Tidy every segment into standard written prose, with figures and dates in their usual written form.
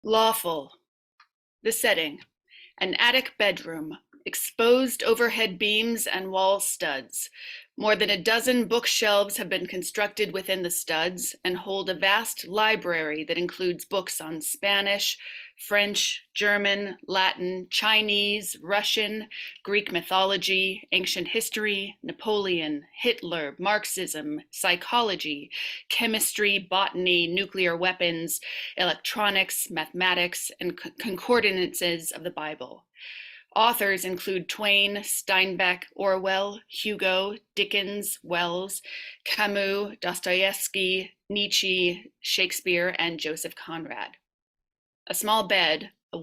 Lawful. The setting: an attic bedroom, exposed overhead beams and wall studs. More than a dozen bookshelves have been constructed within the studs and hold a vast library that includes books on Spanish, French, German, Latin, Chinese, Russian, Greek mythology, ancient history, Napoleon, Hitler, Marxism, psychology, chemistry, botany, nuclear weapons, electronics, mathematics, and concordances of the Bible. Authors include Twain, Steinbeck, Orwell, Hugo, Dickens, Wells, Camus, Dostoevsky, Nietzsche, Shakespeare, and Joseph Conrad. A small bed, a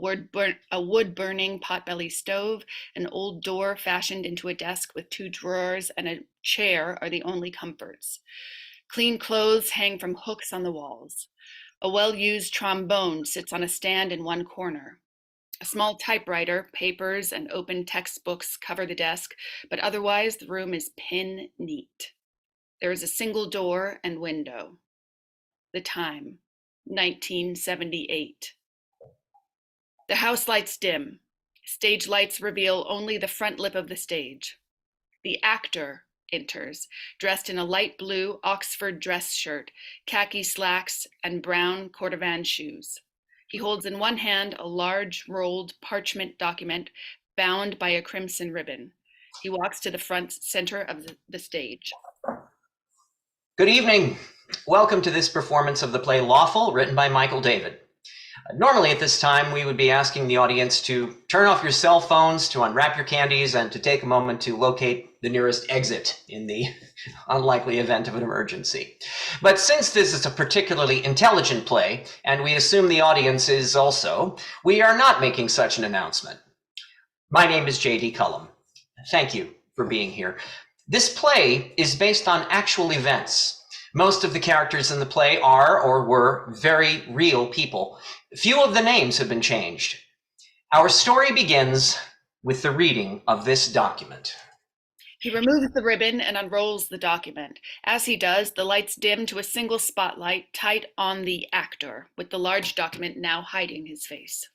wood-burning potbelly stove, an old door fashioned into a desk with two drawers, and a chair are the only comforts. Clean clothes hang from hooks on the walls. A well-used trombone sits on a stand in one corner. A small typewriter, papers, and open textbooks cover the desk, but otherwise the room is pin neat. There is a single door and window. The time, 1978. The house lights dim. Stage lights reveal only the front lip of the stage. The actor enters, dressed in a light blue Oxford dress shirt, khaki slacks, and brown cordovan shoes. He holds in one hand a large rolled parchment document bound by a crimson ribbon. He walks to the front center of the stage. Good evening. Welcome to this performance of the play Lawful, written by Michael David. Normally at this time, we would be asking the audience to turn off your cell phones, to unwrap your candies, and to take a moment to locate the nearest exit in the unlikely event of an emergency. But since this is a particularly intelligent play, and we assume the audience is also, we are not making such an announcement. My name is J.D. Cullum. Thank you for being here. This play is based on actual events. Most of the characters in the play are or were very real people. Few of the names have been changed. Our story begins with the reading of this document. He removes the ribbon and unrolls the document. As he does, the lights dim to a single spotlight tight on the actor, with the large document now hiding his face.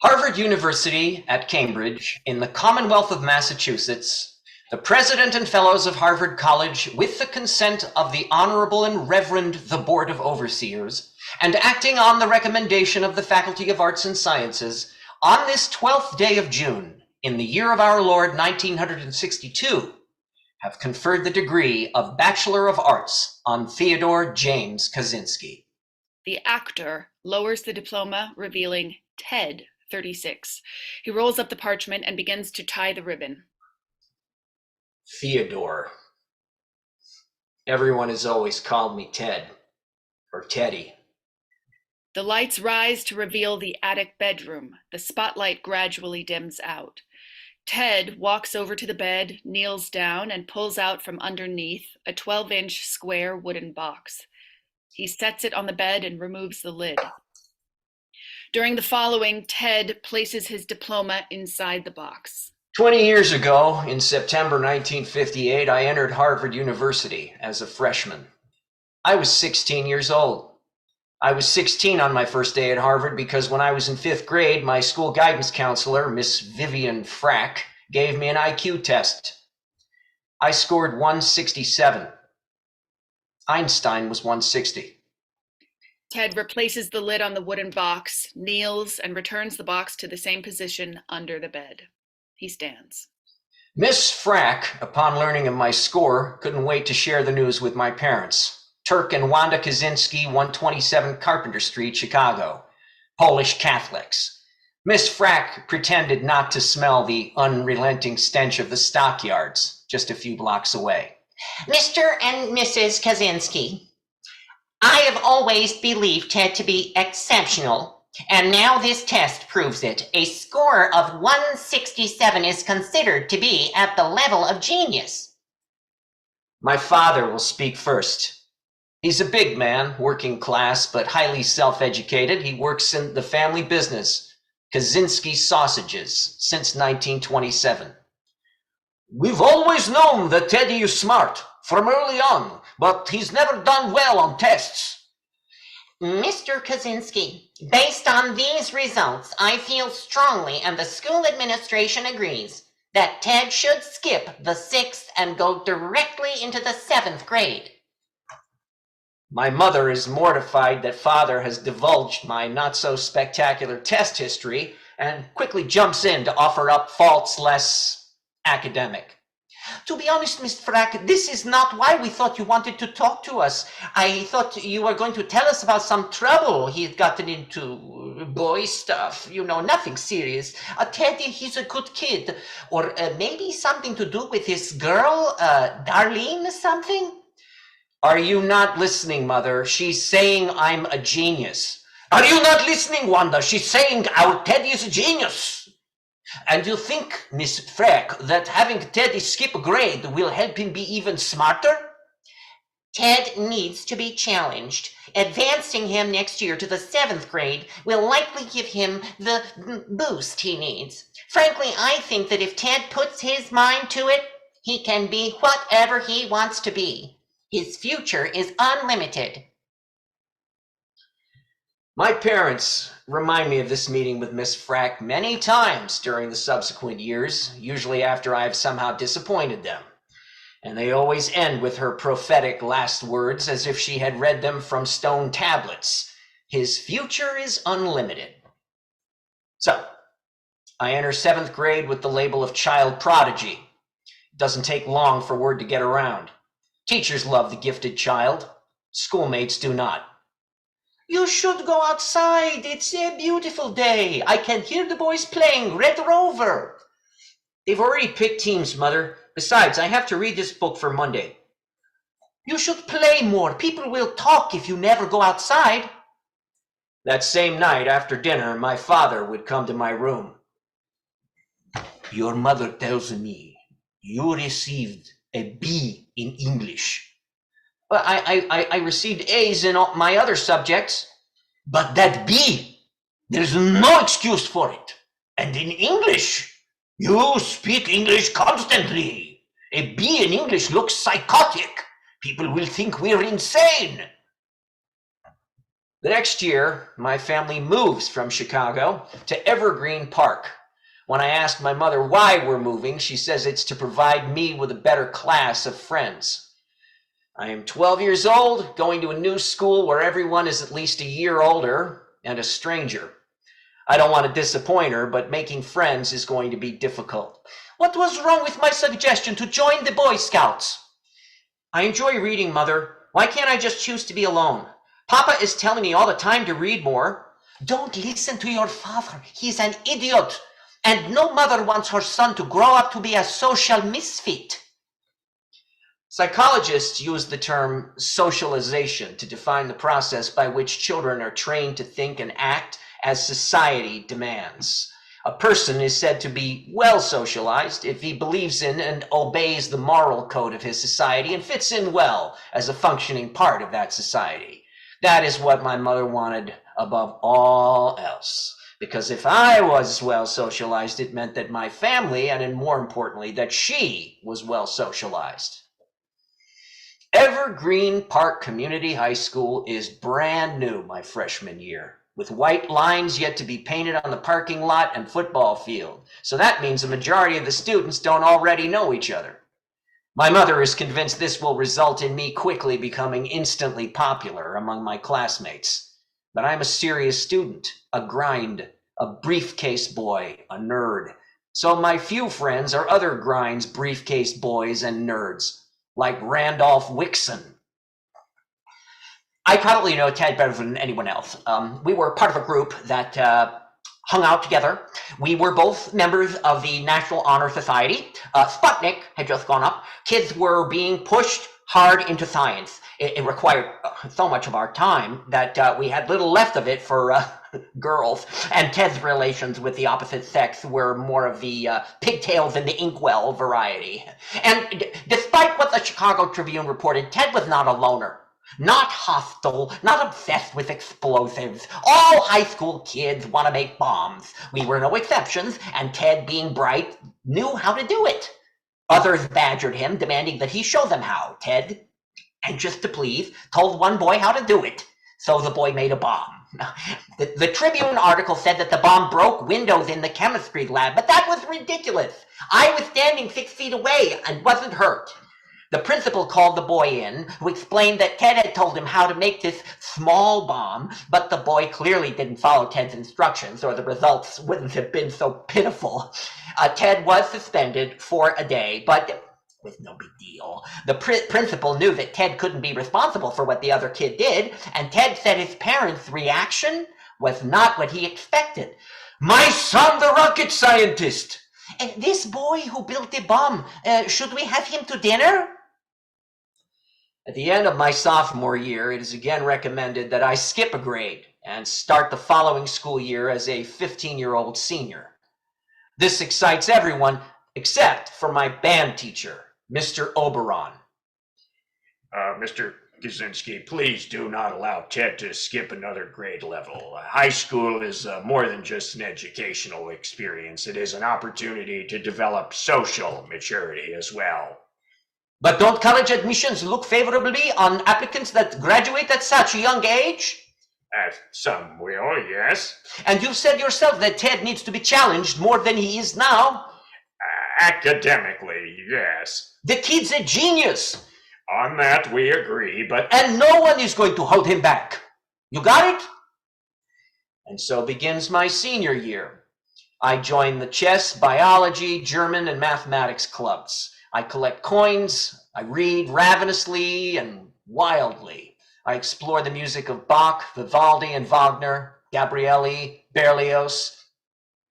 Harvard University at Cambridge, in the Commonwealth of Massachusetts, the President and Fellows of Harvard College, with the consent of the Honorable and Reverend the Board of Overseers, and acting on the recommendation of the Faculty of Arts and Sciences, on this 12th day of June, in the year of our Lord 1962, have conferred the degree of Bachelor of Arts on Theodore James Kaczynski. The actor lowers the diploma, revealing Ted, 36. He rolls up the parchment and begins to tie the ribbon. Theodore. Everyone has always called me Ted, or Teddy. The lights rise to reveal the attic bedroom. The spotlight gradually dims out. Ted walks over to the bed, kneels down, and pulls out from underneath a 12-inch square wooden box. He sets it on the bed and removes the lid. During the following, Ted places his diploma inside the box. 20 years ago, in September 1958, I entered Harvard University as a freshman. I was 16 years old. I was 16 on my first day at Harvard because when I was in 5th grade, my school guidance counselor, Miss Vivian Frack, gave me an IQ test. I scored 167. Einstein was 160. Ted replaces the lid on the wooden box, kneels, and returns the box to the same position under the bed. He stands. Miss Frack, upon learning of my score, couldn't wait to share the news with my parents. Turk and Wanda Kaczynski, 127 Carpenter Street, Chicago. Polish Catholics. Miss Frack pretended not to smell the unrelenting stench of the stockyards just a few blocks away. Mr. and Mrs. Kaczynski, I have always believed Ted to be exceptional, and now this test proves it. A score of 167 is considered to be at the level of genius. My father will speak first. He's a big man, working class, but highly self-educated. He works in the family business, Kaczynski Sausages, since 1927. We've always known that Teddy is smart, from early on, but he's never done well on tests. Mr. Kaczynski, Based on these results, I feel strongly, and the school administration agrees, that Ted should skip the 6th and go directly into the 7th grade. My mother is mortified that father has divulged my not-so-spectacular test history and quickly jumps in to offer up faults less academic. To be honest, Miss Frack, this is not why we thought you wanted to talk to us. I thought you were going to tell us about some trouble he'd gotten into, boy stuff, nothing serious. Teddy, he's a good kid. Or maybe something to do with his girl, Darlene something? Are you not listening, Mother? She's saying I'm a genius. Are you not listening, Wanda? She's saying our Teddy is a genius. And you think, Miss Freck, that having Teddy skip a grade will help him be even smarter? Ted needs to be challenged. Advancing him next year to the 7th grade will likely give him the boost he needs. Frankly, I think that if Ted puts his mind to it, he can be whatever he wants to be. His future is unlimited. My parents remind me of this meeting with Miss Frack many times during the subsequent years, usually after I've somehow disappointed them. And they always end with her prophetic last words as if she had read them from stone tablets. His future is unlimited. So, I enter 7th grade with the label of child prodigy. It doesn't take long for word to get around. Teachers love the gifted child. Schoolmates do not. You should go outside. It's a beautiful day. I can hear the boys playing Red Rover. They've already picked teams, Mother. Besides, I have to read this book for Monday. You should play more. People will talk if you never go outside. That same night after dinner, my father would come to my room. Your mother tells me you received a B in English. Well, I received A's in all my other subjects. But that B, there's no excuse for it. And in English, you speak English constantly. A B in English looks psychotic. People will think we're insane. The next year, my family moves from Chicago to Evergreen Park. When I ask my mother why we're moving, she says it's to provide me with a better class of friends. I am 12 years old, going to a new school where everyone is at least a year older and a stranger. I don't want to disappoint her, but making friends is going to be difficult. What was wrong with my suggestion to join the Boy Scouts? I enjoy reading, Mother. Why can't I just choose to be alone? Papa is telling me all the time to read more. Don't listen to your father. He's an idiot. And no mother wants her son to grow up to be a social misfit. Psychologists use the term socialization to define the process by which children are trained to think and act as society demands. A person is said to be well socialized if he believes in and obeys the moral code of his society and fits in well as a functioning part of that society. That is what my mother wanted above all else. Because if I was well socialized, it meant that my family, and more importantly, that she was well socialized. Evergreen Park Community High School is brand new my freshman year, with white lines yet to be painted on the parking lot and football field. So that means a majority of the students don't already know each other. My mother is convinced this will result in me quickly becoming instantly popular among my classmates. But I'm a serious student, a grind, a briefcase boy, a nerd. So my few friends are other grinds, briefcase boys, and nerds, like Randolph Wixon. I probably know Ted better than anyone else. We were part of a group that hung out together. We were both members of the National Honor Society. Sputnik had just gone up. Kids were being pushed hard into science. It required so much of our time that we had little left of it for girls. And Ted's relations with the opposite sex were more of the pigtails in the inkwell variety. And despite what the Chicago Tribune reported, Ted was not a loner. Not hostile, not obsessed with explosives. All high school kids want to make bombs. We were no exceptions, and Ted, being bright, knew how to do it. Others badgered him, demanding that he show them how. Ted, anxious to please, told one boy how to do it. So the boy made a bomb. The Tribune article said that the bomb broke windows in the chemistry lab, but that was ridiculous. I was standing 6 feet away and wasn't hurt. The principal called the boy in, who explained that Ted had told him how to make this small bomb, but the boy clearly didn't follow Ted's instructions, or the results wouldn't have been so pitiful. Ted was suspended for a day, but it was no big deal. The principal knew that Ted couldn't be responsible for what the other kid did, and Ted said his parents' reaction was not what he expected. My son, the rocket scientist! And this boy who built the bomb, should we have him to dinner? At the end of my sophomore year, it is again recommended that I skip a grade and start the following school year as a 15-year-old senior. This excites everyone except for my band teacher, Mr. Oberon. Mr. Kaczynski, please do not allow Ted to skip another grade level. High school is more than just an educational experience. It is an opportunity to develop social maturity as well. But don't college admissions look favorably on applicants that graduate at such a young age? Some will, yes. And you've said yourself that Ted needs to be challenged more than he is now. Academically, yes. The kid's a genius. On that we agree, but... And no one is going to hold him back. You got it? And so begins my senior year. I join the chess, biology, German, and mathematics clubs. I collect coins, I read ravenously and wildly. I explore the music of Bach, Vivaldi, and Wagner, Gabrieli, Berlioz,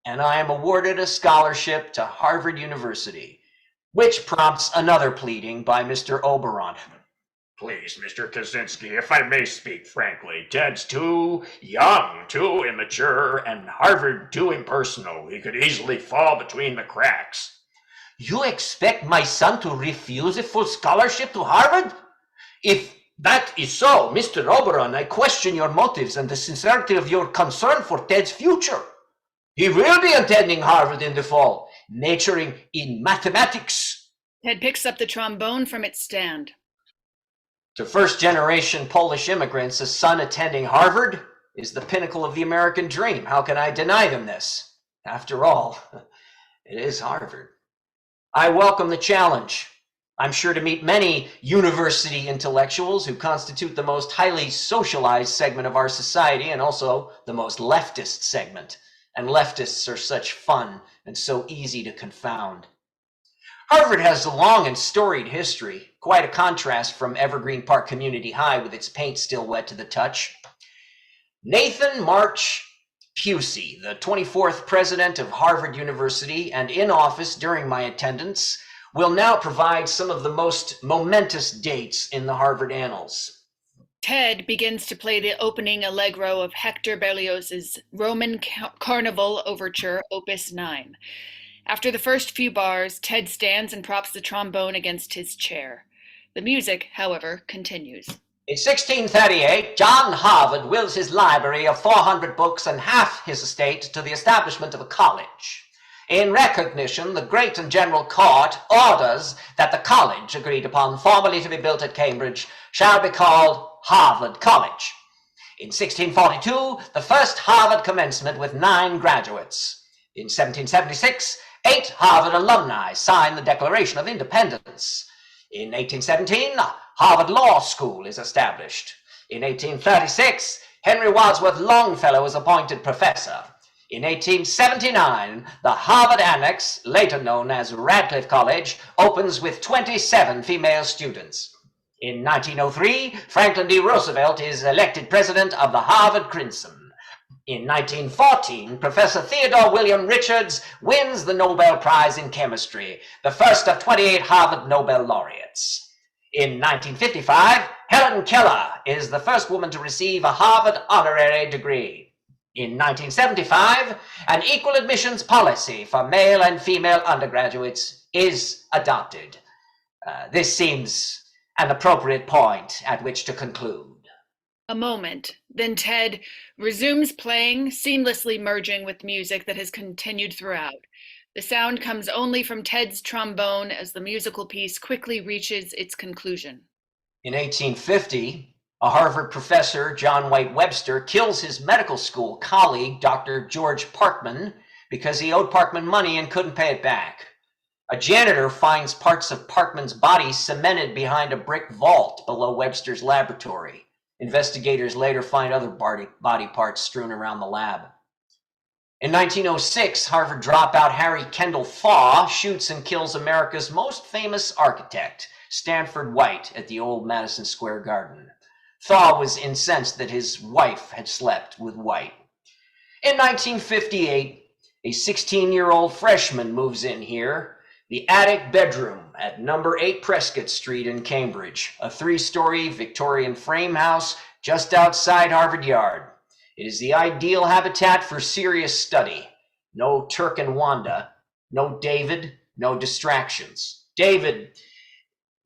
and I am awarded a scholarship to Harvard University, which prompts another pleading by Mr. Oberon. Please, Mr. Kaczynski, if I may speak frankly, Ted's too young, too immature, and Harvard too impersonal. He could easily fall between the cracks. You expect my son to refuse a full scholarship to Harvard? If that is so, Mr. Oberon, I question your motives and the sincerity of your concern for Ted's future. He will be attending Harvard in the fall, majoring in mathematics. Ted picks up the trombone from its stand. To first-generation Polish immigrants, a son attending Harvard is the pinnacle of the American dream. How can I deny them this? After all, it is Harvard. I welcome the challenge. I'm sure to meet many university intellectuals who constitute the most highly socialized segment of our society and also the most leftist segment. And leftists are such fun and so easy to confound. Harvard has a long and storied history, quite a contrast from Evergreen Park Community High with its paint still wet to the touch. Nathan March Pusey, the 24th president of Harvard University and in office during my attendance, will now provide some of the most momentous dates in the Harvard annals. Ted begins to play the opening allegro of Hector Berlioz's Roman Carnival Overture, Opus 9. After the first few bars, Ted stands and props the trombone against his chair. The music, however, continues. In 1638, John Harvard wills his library of 400 books and half his estate to the establishment of a college. In recognition, the Great and General Court orders that the college, agreed upon formally to be built at Cambridge, shall be called Harvard College. In 1642, the first Harvard commencement with 9 graduates. In 1776, 8 Harvard alumni signed the Declaration of Independence. In 1817, Harvard Law School is established. In 1836, Henry Wadsworth Longfellow is appointed professor. In 1879, the Harvard Annex, later known as Radcliffe College, opens with 27 female students. In 1903, Franklin D. Roosevelt is elected president of the Harvard Crimson. In 1914, Professor Theodore William Richards wins the Nobel Prize in Chemistry, the first of 28 Harvard Nobel laureates. In 1955, Helen Keller is the first woman to receive a Harvard honorary degree. In 1975, an equal admissions policy for male and female undergraduates is adopted. This seems an appropriate point at which to conclude. A moment, then Ted resumes playing, seamlessly merging with music that has continued throughout. The sound comes only from Ted's trombone as the musical piece quickly reaches its conclusion. In 1850, A Harvard professor, John White Webster, kills his medical school colleague, Dr. George Parkman, because he owed Parkman money and couldn't pay it back. A janitor finds parts of Parkman's body cemented behind a brick vault below Webster's laboratory. Investigators later find other body parts strewn around the lab. In 1906, Harvard dropout Harry Kendall Thaw shoots and kills America's most famous architect, Stanford White, at the old Madison Square Garden. Thaw was incensed that his wife had slept with White. In 1958, a 16-year-old freshman moves in here, the attic bedroom at number 8 Prescott Street in Cambridge, a 3-story Victorian frame house just outside Harvard Yard. It is the ideal habitat for serious study. No Turk and Wanda, no David, no distractions. David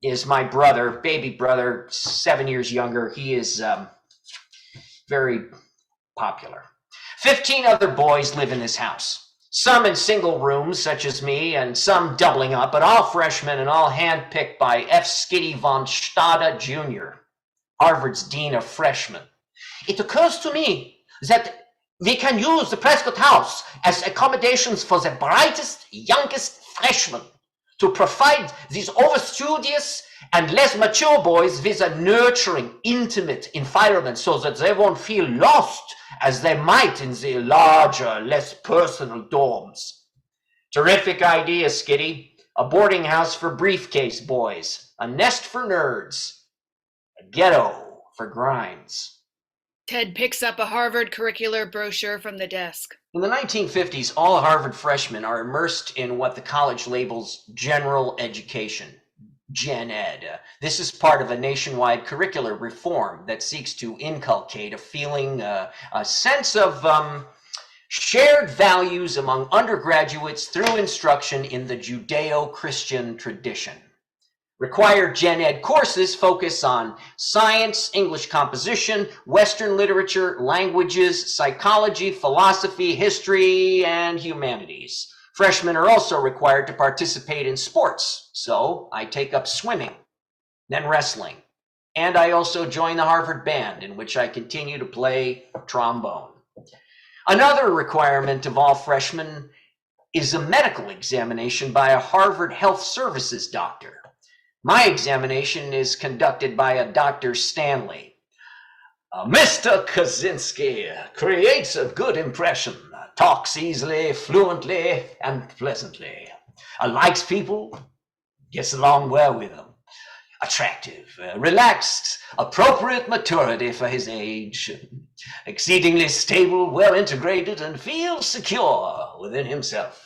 is my brother, baby brother, 7 years younger. He is very popular. 15 other boys live in this house. Some in single rooms, such as me, and some doubling up, but all freshmen and all handpicked by F. Skiddy von Stade Jr., Harvard's Dean of Freshmen. It occurs to me that we can use the Prescott House as accommodations for the brightest, youngest freshmen to provide these overstudious and less mature boys with a nurturing, intimate environment so that they won't feel lost as they might in the larger, less personal dorms. Terrific idea, Skiddy. A boarding house for briefcase boys, a nest for nerds, a ghetto for grinds. Ted picks up a Harvard curricular brochure from the desk. In the 1950s, all Harvard freshmen are immersed in what the college labels general education, Gen Ed. This is part of a nationwide curricular reform that seeks to inculcate a feeling, a sense of shared values among undergraduates through instruction in the Judeo-Christian tradition. Required Gen Ed courses focus on science, English composition, Western literature, languages, psychology, philosophy, history, and humanities. Freshmen are also required to participate in sports, so I take up swimming, then wrestling, and I also join the Harvard band, in which I continue to play trombone. Another requirement of all freshmen is a medical examination by a Harvard Health Services doctor. My examination is conducted by a Dr. Stanley. Mr. Kaczynski creates a good impression, talks easily, fluently, and pleasantly. Likes people, gets along well with them. Attractive, relaxed, appropriate maturity for his age. Exceedingly stable, well integrated, and feels secure within himself.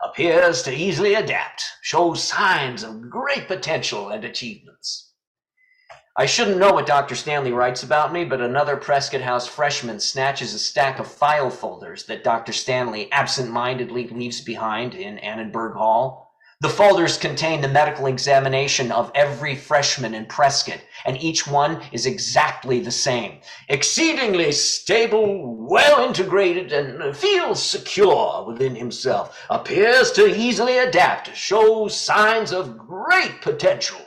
Appears to easily adapt, shows signs of great potential and achievements. I shouldn't know what Dr. Stanley writes about me, but another Prescott House freshman snatches a stack of file folders that Dr. Stanley absent-mindedly leaves behind in Annenberg Hall. The folders contain the medical examination of every freshman in Prescott, and each one is exactly the same. Exceedingly stable, well integrated, and feels secure within himself. Appears to easily adapt, shows signs of great potential.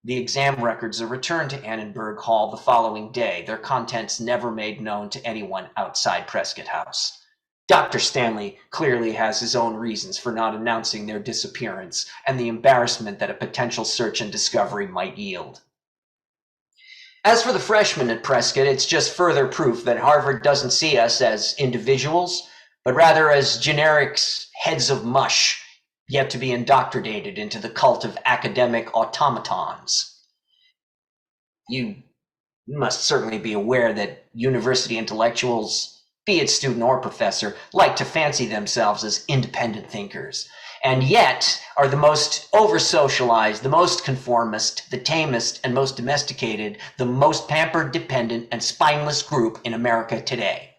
The exam records are returned to Annenberg Hall the following day, their contents never made known to anyone outside Prescott House. Dr. Stanley clearly has his own reasons for not announcing their disappearance and the embarrassment that a potential search and discovery might yield. As for the freshmen at Prescott, it's just further proof that Harvard doesn't see us as individuals, but rather as generic heads of mush, yet to be indoctrinated into the cult of academic automatons. You must certainly be aware that university intellectuals, be it student or professor, like to fancy themselves as independent thinkers, and yet are the most over-socialized, the most conformist, the tamest and most domesticated, the most pampered, dependent, and spineless group in America today.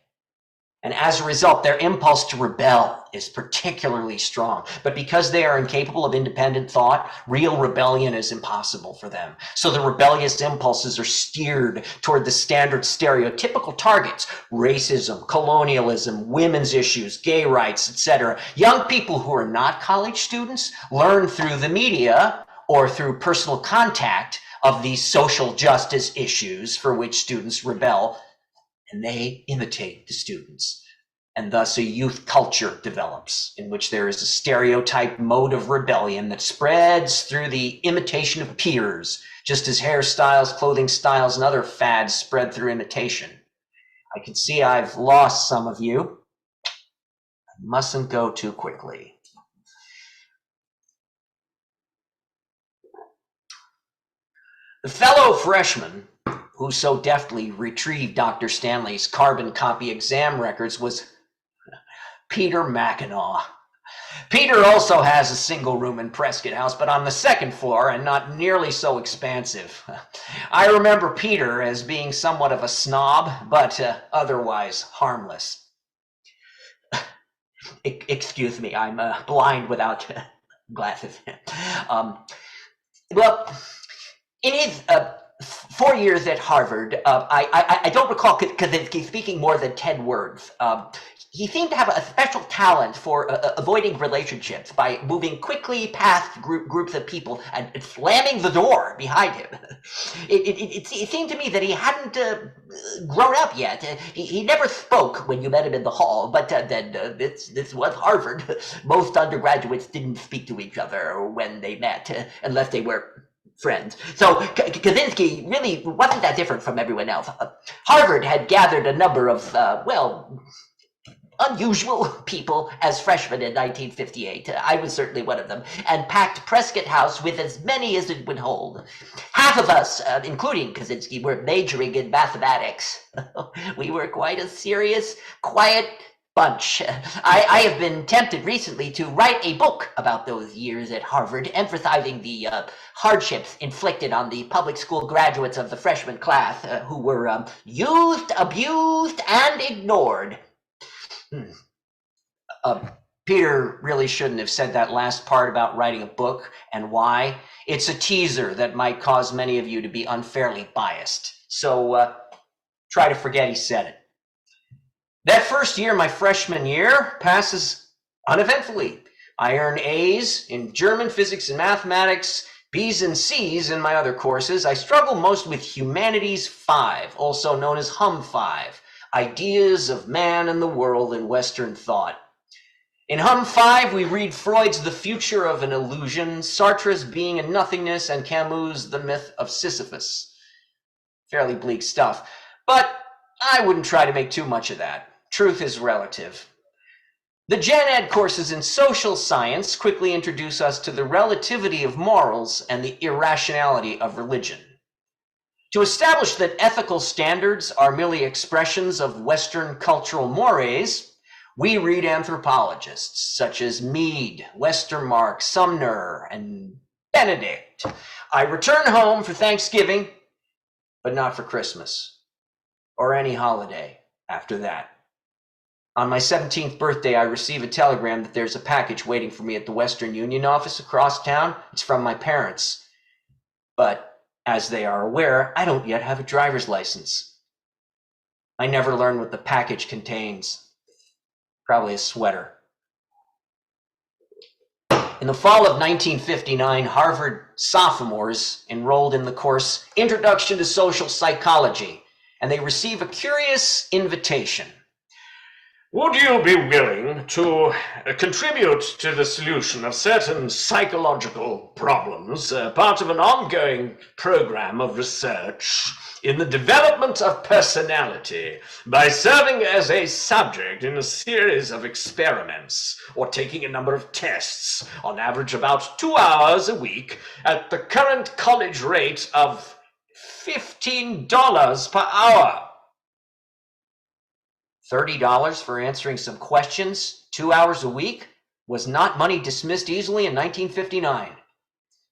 And as a result, their impulse to rebel is particularly strong. But because they are incapable of independent thought, real rebellion is impossible for them. So the rebellious impulses are steered toward the standard stereotypical targets: racism, colonialism, women's issues, gay rights, etc. Young people who are not college students learn through the media or through personal contact of these social justice issues for which students rebel, and they imitate the students. And thus a youth culture develops in which there is a stereotyped mode of rebellion that spreads through the imitation of peers, just as hairstyles, clothing styles, and other fads spread through imitation. I can see I've lost some of you. I mustn't go too quickly. The fellow freshman who so deftly retrieved Dr. Stanley's carbon copy exam records was Peter Mackinaw. Peter also has a single room in Prescott House, but on the second floor and not nearly so expansive. I remember Peter as being somewhat of a snob, but otherwise harmless. Excuse me, I'm blind without glasses. Well, in his 4 years at Harvard, I don't recall Kaczynski speaking more than 10 words. He seemed to have a special talent for avoiding relationships by moving quickly past groups of people and slamming the door behind him. It seemed to me that he hadn't grown up yet. He never spoke when you met him in the hall, but then this was Harvard. Most undergraduates didn't speak to each other when they met, unless they were friends. So Kaczynski really wasn't that different from everyone else. Harvard had gathered a number of, unusual people as freshmen in 1958. I was certainly one of them, and packed Prescott House with as many as it would hold. Half of us, including Kaczynski, were majoring in mathematics. We were quite a serious, quiet bunch. I have been tempted recently to write a book about those years at Harvard, emphasizing the hardships inflicted on the public school graduates of the freshman class who were used, abused, and ignored. Peter really shouldn't have said that last part about writing a book, and why. It's a teaser that might cause many of you to be unfairly biased. So try to forget he said it. That first year, my freshman year, passes uneventfully. I earn A's in German, physics, and mathematics, B's and C's in my other courses. I struggle most with Humanities 5, also known as Hum 5. Ideas of Man and the World in Western Thought. In Hum 5, we read Freud's The Future of an Illusion, Sartre's Being and Nothingness, and Camus' The Myth of Sisyphus. Fairly bleak stuff, but I wouldn't try to make too much of that. Truth is relative. The Gen Ed courses in social science quickly introduce us to the relativity of morals and the irrationality of religion. To establish that ethical standards are merely expressions of Western cultural mores, we read anthropologists such as Mead, Westermark, Sumner, and Benedict. I return home for Thanksgiving, but not for Christmas, or any holiday after that. On my 17th birthday, I receive a telegram that there's a package waiting for me at the Western Union office across town. It's from my parents. But as they are aware, I don't yet have a driver's license. I never learned what the package contains. Probably a sweater. In the fall of 1959, Harvard sophomores enrolled in the course Introduction to Social Psychology, and they receive a curious invitation. Would you be willing to contribute to the solution of certain psychological problems, part of an ongoing program of research in the development of personality, by serving as a subject in a series of experiments or taking a number of tests, on average about 2 hours a week, at the current college rate of $15 per hour? $30 for answering some questions, 2 hours a week, was not money dismissed easily in 1959.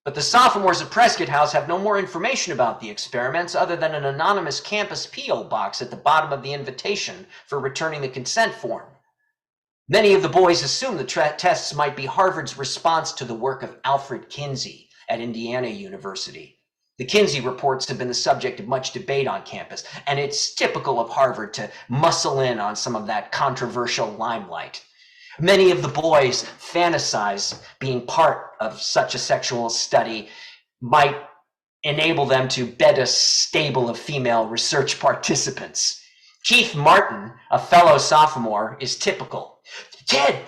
But the sophomores at Prescott House have no more information about the experiments other than an anonymous campus P.O. box at the bottom of the invitation for returning the consent form. Many of the boys assume the tests might be Harvard's response to the work of Alfred Kinsey at Indiana University. The Kinsey reports have been the subject of much debate on campus, and it's typical of Harvard to muscle in on some of that controversial limelight. Many of the boys fantasize being part of such a sexual study might enable them to bed a stable of female research participants. Keith Martin, a fellow sophomore, is typical. Ted,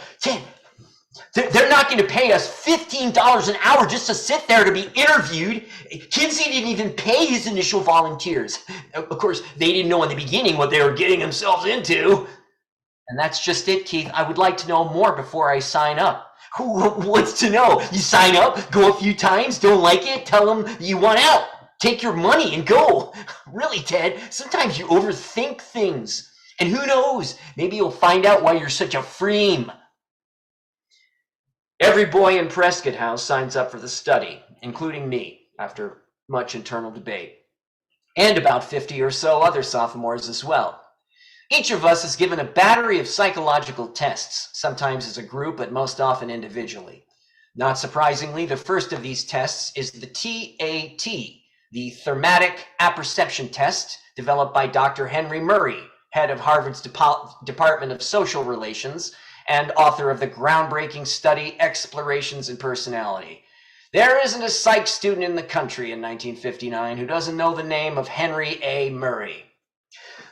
they're not going to pay us $15 an hour just to sit there to be interviewed. Kinsey didn't even pay his initial volunteers. Of course, they didn't know in the beginning what they were getting themselves into. And that's just it, Keith. I would like to know more before I sign up. Who wants to know? You sign up, go a few times, don't like it, tell them you want out. Take your money and go. Really, Ted, sometimes you overthink things. And who knows, maybe you'll find out why you're such a freem. Every boy in Prescott House signs up for the study, including me, after much internal debate. And about 50 or so other sophomores as well. Each of us is given a battery of psychological tests, sometimes as a group, but most often individually. Not surprisingly, the first of these tests is the TAT, the Thematic Apperception Test, developed by Dr. Henry Murray, head of Harvard's Department of Social Relations and author of the groundbreaking study Explorations in Personality. There isn't a psych student in the country in 1959 who doesn't know the name of Henry A. Murray.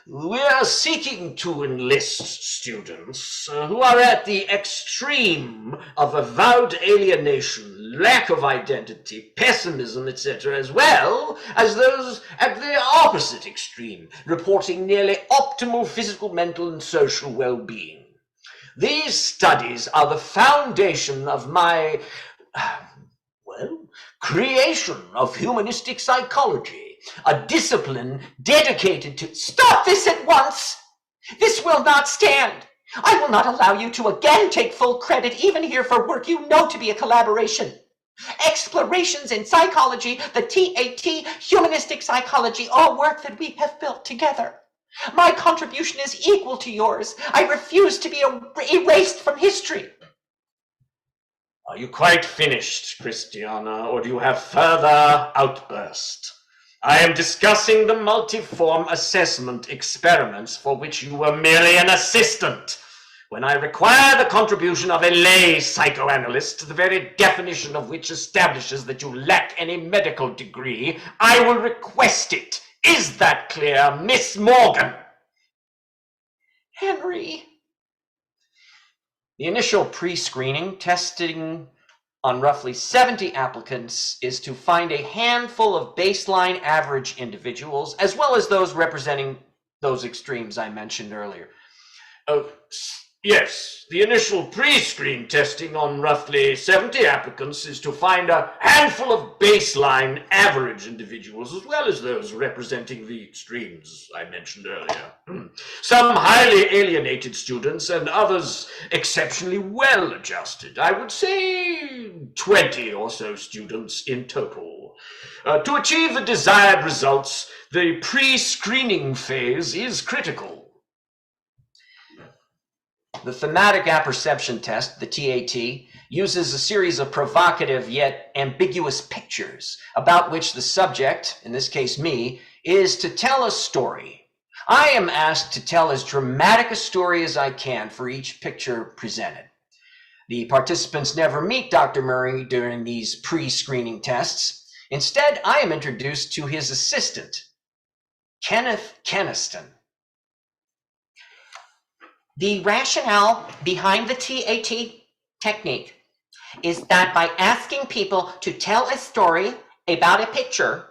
We are seeking to enlist students who are at the extreme of avowed alienation, lack of identity, pessimism, etc., as well as those at the opposite extreme, reporting nearly optimal physical, mental, and social well-being. These studies are the foundation of my, creation of humanistic psychology, a discipline dedicated to— Stop this at once! This will not stand. I will not allow you to again take full credit, even here, for work you know to be a collaboration. Explorations in psychology, the TAT, humanistic psychology, all work that we have built together. My contribution is equal to yours. I refuse to be erased from history. Are you quite finished, Christiana, or do you have further outburst? I am discussing the multiform assessment experiments for which you were merely an assistant. When I require the contribution of a lay psychoanalyst, the very definition of which establishes that you lack any medical degree, I will request it. Is that clear, Miss Morgan? Henry. The initial pre-screening, testing on roughly 70 applicants, is to find a handful of baseline average individuals, as well as those representing those extremes I mentioned earlier. Yes, the initial pre-screen testing on roughly 70 applicants is to find a handful of baseline average individuals, as well as those representing the extremes I mentioned earlier. Some highly alienated students and others exceptionally well-adjusted. I would say 20 or so students in total. To achieve the desired results, the pre-screening phase is critical. The Thematic Apperception Test, the TAT, uses a series of provocative yet ambiguous pictures about which the subject, in this case me, is to tell a story. I am asked to tell as dramatic a story as I can for each picture presented. The participants never meet Dr. Murray during these pre-screening tests. Instead, I am introduced to his assistant, Kenneth Keniston. The rationale behind the TAT technique is that by asking people to tell a story about a picture,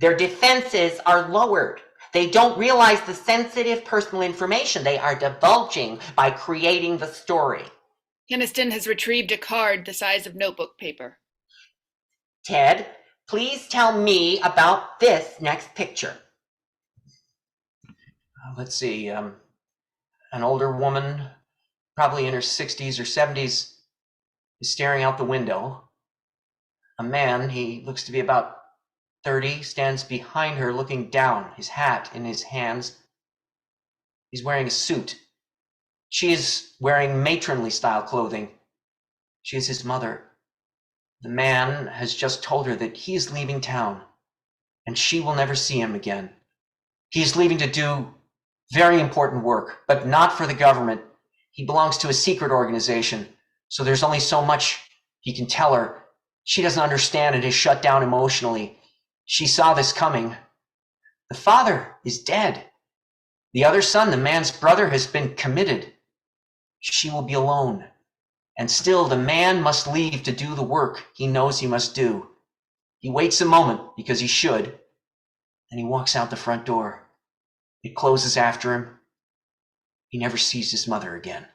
their defenses are lowered. They don't realize the sensitive personal information they are divulging by creating the story. Keniston has retrieved a card the size of notebook paper. Ted, please tell me about this next picture. Let's see, an older woman, probably in her 60s or 70s, is staring out the window. A man, he looks to be about 30, stands behind her looking down, his hat in his hands. He's wearing a suit. She is wearing matronly style clothing. She is his mother. The man has just told her that he is leaving town and she will never see him again. He is leaving to do very important work, but not for the government. He belongs to a secret organization, so there's only so much he can tell her. She doesn't understand and is shut down emotionally. She saw this coming. The father is dead. The other son, the man's brother, has been committed. She will be alone. And still, the man must leave to do the work he knows he must do. He waits a moment because he should, and he walks out the front door. It closes after him. He never sees his mother again.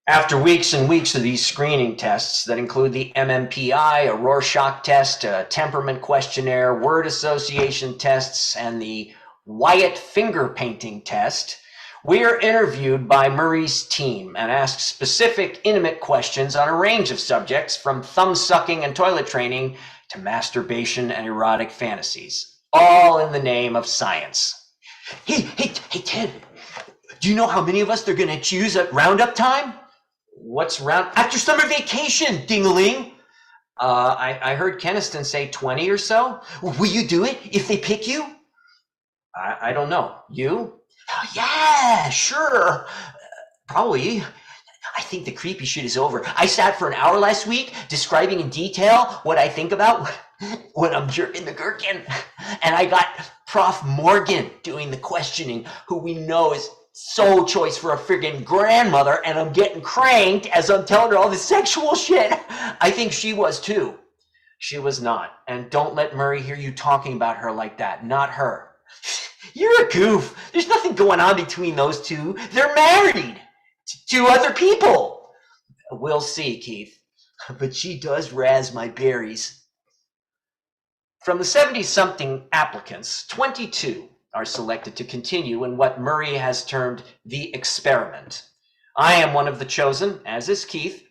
After weeks and weeks of these screening tests that include the MMPI, a Rorschach test, a temperament questionnaire, word association tests, and the Wyatt finger painting test, we are interviewed by Murray's team and asked specific, intimate questions on a range of subjects from thumb-sucking and toilet training to masturbation and erotic fantasies, all in the name of science. Hey, Ted, do you know how many of us they're going to choose at roundup time? What's round? After summer vacation, ding-a-ling. I heard Keniston say 20 or so. Will you do it if they pick you? I don't know. You? Oh, yeah, sure. Probably. I think the creepy shit is over. I sat for an hour last week describing in detail what I think about when I'm jerking the gherkin. And I got Prof. Morgan doing the questioning, who we know is so choice for a friggin' grandmother, and I'm getting cranked as I'm telling her all this sexual shit. I think she was too. She was not. And don't let Murray hear you talking about her like that. Not her. You're a goof. There's nothing going on between those two. They're married to other people. We'll see, Keith. But she does razz my berries. From the 70-something applicants, 22 are selected to continue in what Murray has termed the experiment. I am one of the chosen, as is Keith.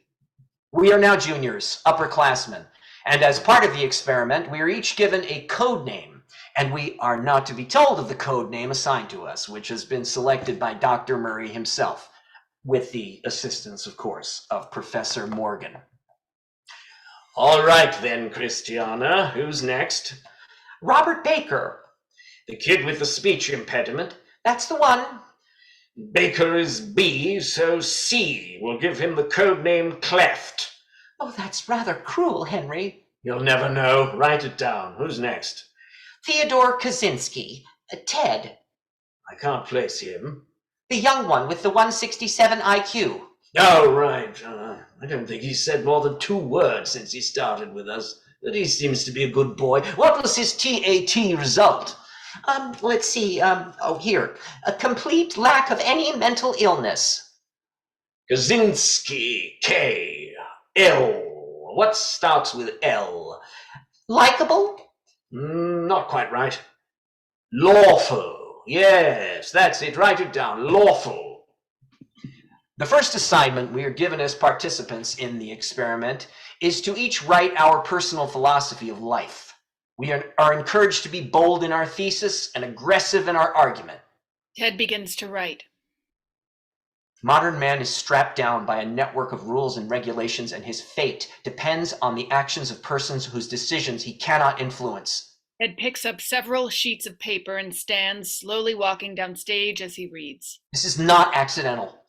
We are now juniors, upperclassmen, and as part of the experiment, we are each given a code name, and we are not to be told of the code name assigned to us, which has been selected by Dr. Murray himself, with the assistance, of course, of Professor Morgan. All right then, Christiana, who's next? Robert Baker. The kid with the speech impediment? That's the one. Baker is B, so C. We'll give him the code name Cleft. Oh, that's rather cruel, Henry. You'll never know. Write it down. Who's next? Theodore Kaczynski. Ted. I can't place him. The young one with the 167 IQ. Oh, right. I don't think he's said more than 2 words since he started with us. But he seems to be a good boy. What was his TAT result? Let's see. Here. A complete lack of any mental illness. Kaczynski, K. L. What starts with L? Likeable? Not quite right. Lawful. Yes, that's it. Write it down. Lawful. The first assignment we are given as participants in the experiment is to each write our personal philosophy of life. We are encouraged to be bold in our thesis and aggressive in our argument. Ted begins to write. Modern man is strapped down by a network of rules and regulations, and his fate depends on the actions of persons whose decisions he cannot influence. Ted picks up several sheets of paper and stands, slowly walking down stage as he reads. This is not accidental.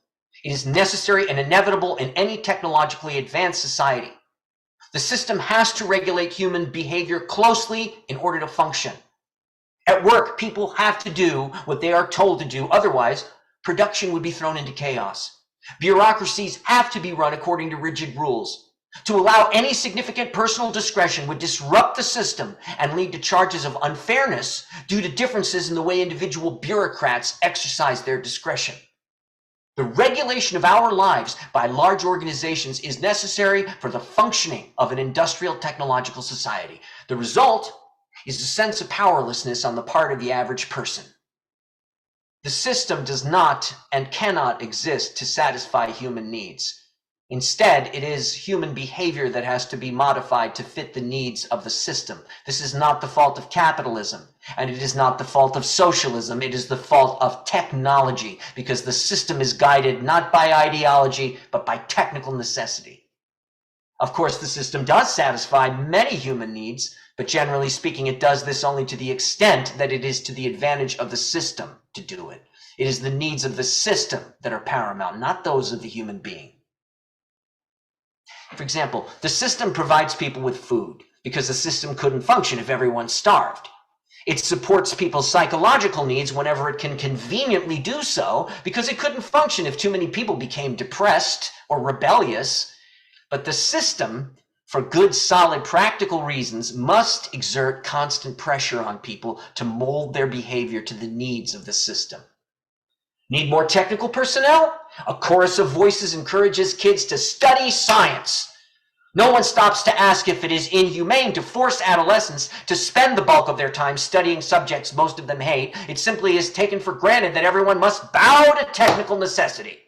It is necessary and inevitable in any technologically advanced society. The system has to regulate human behavior closely in order to function. At work, people have to do what they are told to do. Otherwise, production would be thrown into chaos. Bureaucracies have to be run according to rigid rules. To allow any significant personal discretion would disrupt the system and lead to charges of unfairness due to differences in the way individual bureaucrats exercise their discretion. The regulation of our lives by large organizations is necessary for the functioning of an industrial technological society. The result is a sense of powerlessness on the part of the average person. The system does not and cannot exist to satisfy human needs. Instead, it is human behavior that has to be modified to fit the needs of the system. This is not the fault of capitalism, and it is not the fault of socialism. It is the fault of technology, because the system is guided not by ideology, but by technical necessity. Of course, the system does satisfy many human needs, but generally speaking, it does this only to the extent that it is to the advantage of the system to do it. It is the needs of the system that are paramount, not those of the human being. For example, the system provides people with food because the system couldn't function if everyone starved. It supports people's psychological needs whenever it can conveniently do so, because it couldn't function if too many people became depressed or rebellious. But the system, for good, solid, practical reasons, must exert constant pressure on people to mold their behavior to the needs of the system. Need more technical personnel? A chorus of voices encourages kids to study science. No one stops to ask if it is inhumane to force adolescents to spend the bulk of their time studying subjects most of them hate. It simply is taken for granted that everyone must bow to technical necessity.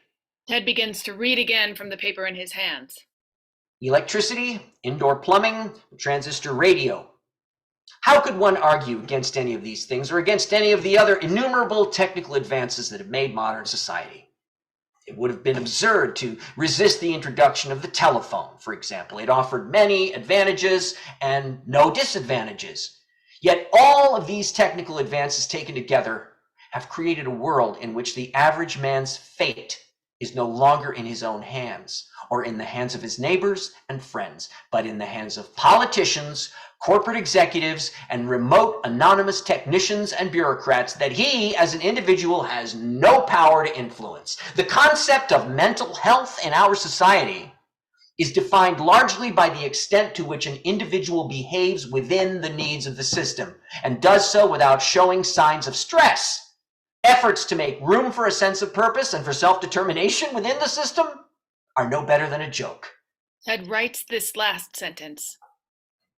Ted begins to read again from the paper in his hands. Electricity, indoor plumbing, transistor radio. How could one argue against any of these things or against any of the other innumerable technical advances that have made modern society? It would have been absurd to resist the introduction of the telephone, for example. It offered many advantages and no disadvantages. Yet all of these technical advances taken together have created a world in which the average man's fate is no longer in his own hands or in the hands of his neighbors and friends, but in the hands of politicians, corporate executives, and remote anonymous technicians and bureaucrats that he, as an individual, has no power to influence. The concept of mental health in our society is defined largely by the extent to which an individual behaves within the needs of the system and does so without showing signs of stress. Efforts to make room for a sense of purpose and for self-determination within the system are no better than a joke. Ted writes this last sentence.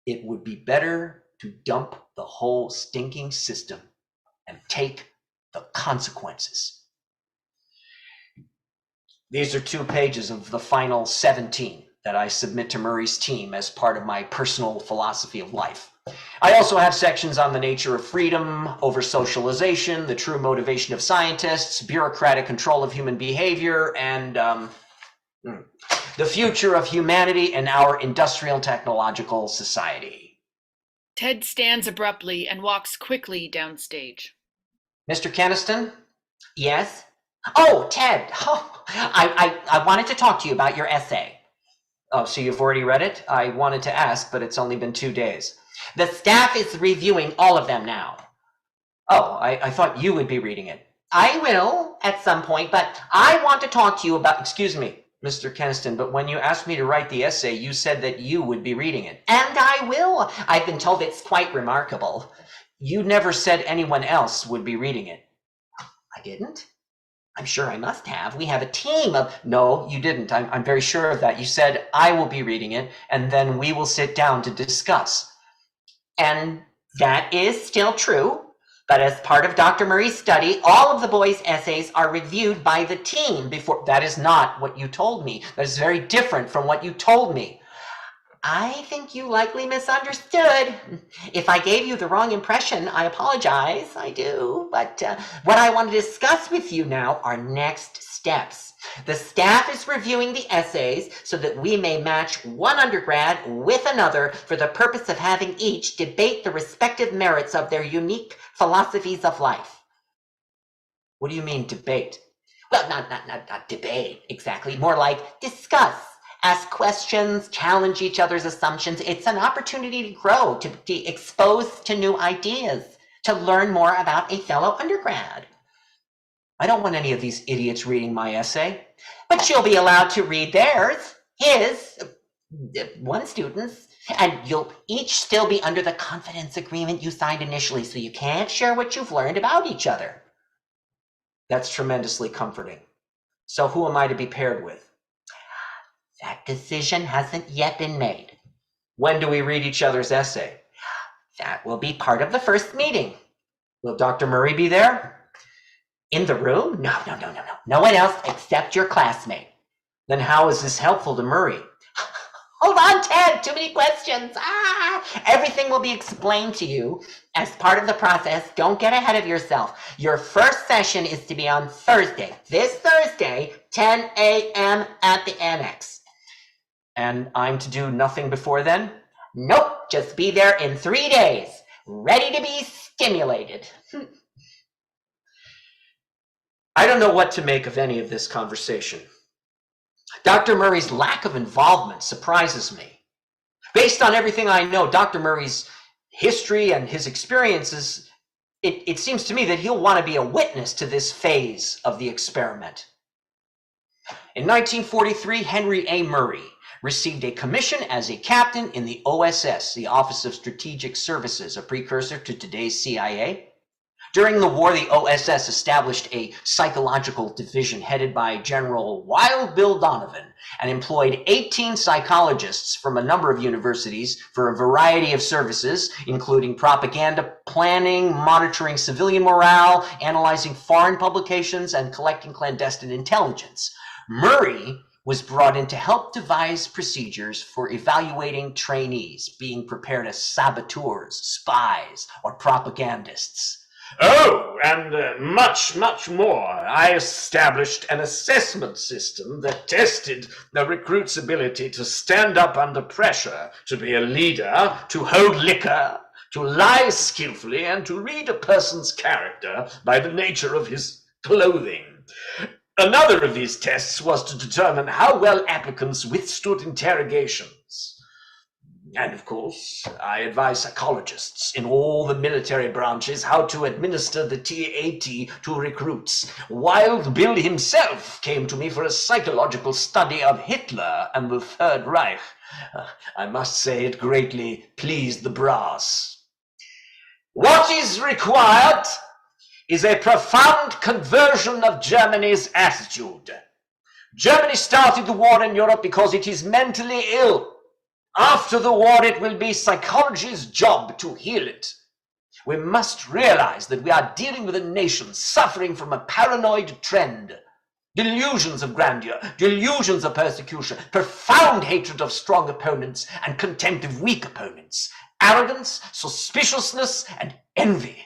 It would be better to dump the whole stinking system and take the consequences. These are 2 pages of the final 17 that I submit to Murray's team as part of my personal philosophy of life. I also have sections on the nature of freedom, over socialization, the true motivation of scientists, bureaucratic control of human behavior, and the future of humanity in our industrial technological society. Ted stands abruptly and walks quickly downstage. Mr. Keniston? Yes? Oh, Ted. Oh, I wanted to talk to you about your essay. Oh, so you've already read it? I wanted to ask, but it's only been 2 days. The staff is reviewing all of them now. Oh, I thought you would be reading it. I will at some point, but I want to talk to you about... Excuse me, Mr. Keniston, but when you asked me to write the essay, you said that you would be reading it. And I will. I've been told it's quite remarkable. You never said anyone else would be reading it. I didn't? I'm sure I must have. We have a team of... No, you didn't. I'm very sure of that. You said, I will be reading it, and then we will sit down to discuss. And that is still true. But as part of Dr. Murray's study, all of the boys' essays are reviewed by the team before... That is not what you told me. That is very different from what you told me. I think you likely misunderstood. If I gave you the wrong impression, I apologize. I do. But what I want to discuss with you now are next steps. The staff is reviewing the essays so that we may match one undergrad with another for the purpose of having each debate the respective merits of their unique philosophies of life. What do you mean, debate? Well, not debate exactly. More like discuss. Ask questions, challenge each other's assumptions. It's an opportunity to grow, to be exposed to new ideas, to learn more about a fellow undergrad. I don't want any of these idiots reading my essay. But you'll be allowed to read theirs, his, one student's, and you'll each still be under the confidence agreement you signed initially, so you can't share what you've learned about each other. That's tremendously comforting. So who am I to be paired with? That decision hasn't yet been made. When do we read each other's essay? That will be part of the first meeting. Will Dr. Murray be there? In the room? No. No one else except your classmate. Then how is this helpful to Murray? Hold on, Ted. Too many questions. Everything will be explained to you as part of the process. Don't get ahead of yourself. Your first session is to be on Thursday. This Thursday, 10 a.m. at the annex. And I'm to do nothing before then? Nope. Just be there in 3 days. Ready to be stimulated. I don't know what to make of any of this conversation. Dr. Murray's lack of involvement surprises me. Based on everything I know, Dr. Murray's history and his experiences, it seems to me that he'll want to be a witness to this phase of the experiment. In 1943, Henry A. Murray received a commission as a captain in the OSS, the Office of Strategic Services, a precursor to today's CIA. During the war, the OSS established a psychological division headed by General Wild Bill Donovan and employed 18 psychologists from a number of universities for a variety of services, including propaganda planning, monitoring civilian morale, analyzing foreign publications, and collecting clandestine intelligence. Murray was brought in to help devise procedures for evaluating trainees being prepared as saboteurs, spies, or propagandists. Oh, and much more. I established an assessment system that tested the recruit's ability to stand up under pressure, to be a leader, to hold liquor, to lie skillfully, and to read a person's character by the nature of his clothing. Another of these tests was to determine how well applicants withstood interrogations. And of course, I advise psychologists in all the military branches how to administer the TAT to recruits. Wild Bill himself came to me for a psychological study of Hitler and the Third Reich. I must say it greatly pleased the brass. What is required is a profound conversion of Germany's attitude. Germany started the war in Europe because it is mentally ill. After the war, it will be psychology's job to heal it. We must realize that we are dealing with a nation suffering from a paranoid trend. Delusions of grandeur, delusions of persecution, profound hatred of strong opponents and contempt of weak opponents, arrogance, suspiciousness, and envy.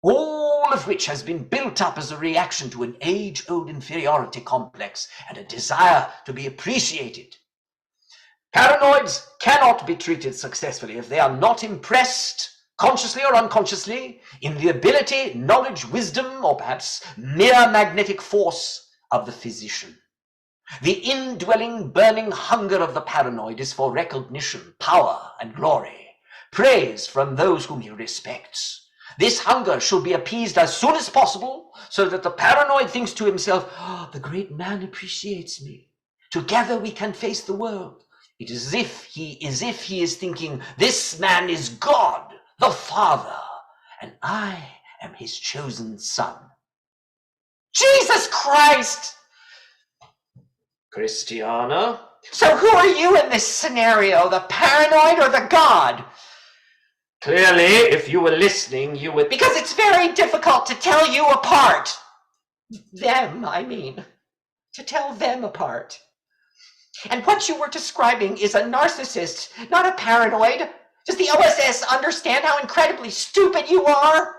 All of which has been built up as a reaction to an age-old inferiority complex and a desire to be appreciated. Paranoids cannot be treated successfully if they are not impressed, consciously or unconsciously, in the ability, knowledge, wisdom, or perhaps mere magnetic force of the physician. The indwelling, burning hunger of the paranoid is for recognition, power, and glory, praise from those whom he respects. This hunger should be appeased as soon as possible, so that the paranoid thinks to himself, "Oh, the great man appreciates me. Together we can face the world." It is as if he is thinking, "This man is God, the Father, and I am his chosen son." Jesus Christ! Christiana? So who are you in this scenario, the paranoid or the God? Clearly, if you were listening, you would... Because it's very difficult to tell you apart. Them, I mean. To tell them apart. And what you were describing is a narcissist, not a paranoid. Does the OSS understand how incredibly stupid you are?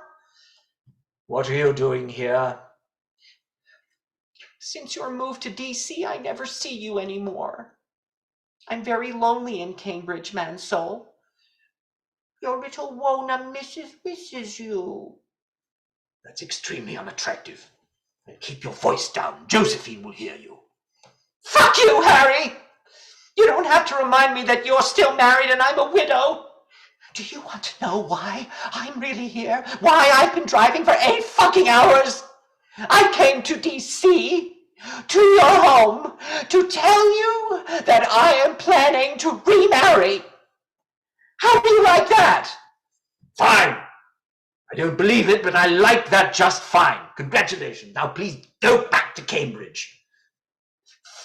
What are you doing here? Since your move to DC, I never see you anymore. I'm very lonely in Cambridge, man soul. Your little Wona misses you. That's extremely unattractive. And keep your voice down. Josephine will hear you. Fuck you, Harry! You don't have to remind me that you're still married and I'm a widow. Do you want to know why I'm really here? Why I've been driving for 8 fucking hours? I came to DC, to your home, to tell you that I am planning to remarry. How do you like that? Fine. I don't believe it, but I like that just fine. Congratulations. Now please go back to Cambridge.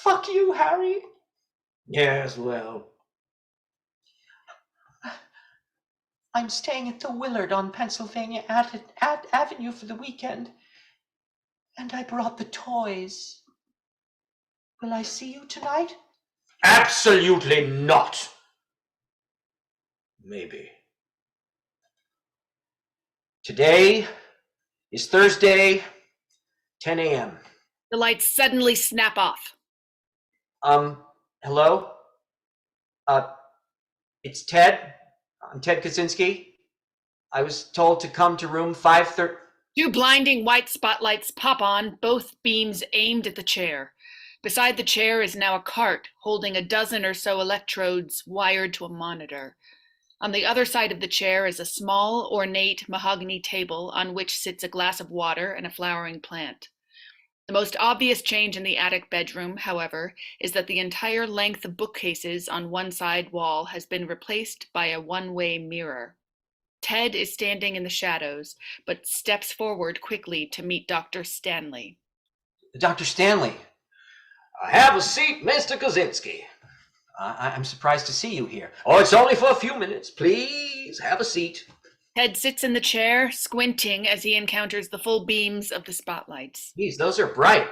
Fuck you, Harry. Yes, well. I'm staying at the Willard on Pennsylvania Avenue for the weekend. And I brought the toys. Will I see you tonight? Absolutely not. Maybe. Today is Thursday, 10 a.m. The lights suddenly snap off. Hello? It's Ted. I'm Ted Kaczynski. I was told to come to room 530. 2 blinding white spotlights pop on, both beams aimed at the chair. Beside the chair is now a cart holding a dozen or so electrodes wired to a monitor. On the other side of the chair is a small, ornate mahogany table on which sits a glass of water and a flowering plant. The most obvious change in the attic bedroom, however, is that the entire length of bookcases on one side wall has been replaced by a one-way mirror. Ted is standing in the shadows, but steps forward quickly to meet Dr. Stanley. Dr. Stanley, Have a seat, Mr. Kaczynski. I'm surprised to see you here. Oh, it's only for a few minutes. Please have a seat. Ted sits in the chair, squinting as he encounters the full beams of the spotlights. Geez, those are bright.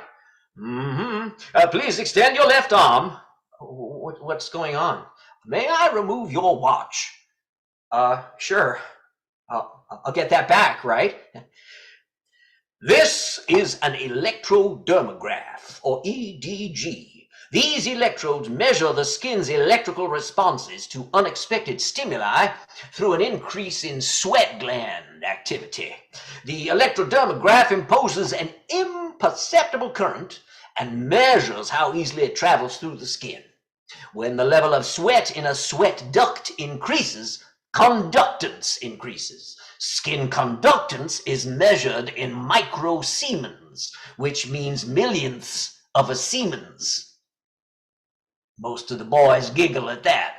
Please extend your left arm. What's going on? May I remove your watch? Sure. I'll get that back, right? This is an electrodermograph, or EDG. These electrodes measure the skin's electrical responses to unexpected stimuli through an increase in sweat gland activity. The electrodermograph imposes an imperceptible current and measures how easily it travels through the skin. When the level of sweat in a sweat duct increases, conductance increases. Skin conductance is measured in microsiemens, which means millionths of a Siemens. Most of the boys giggle at that.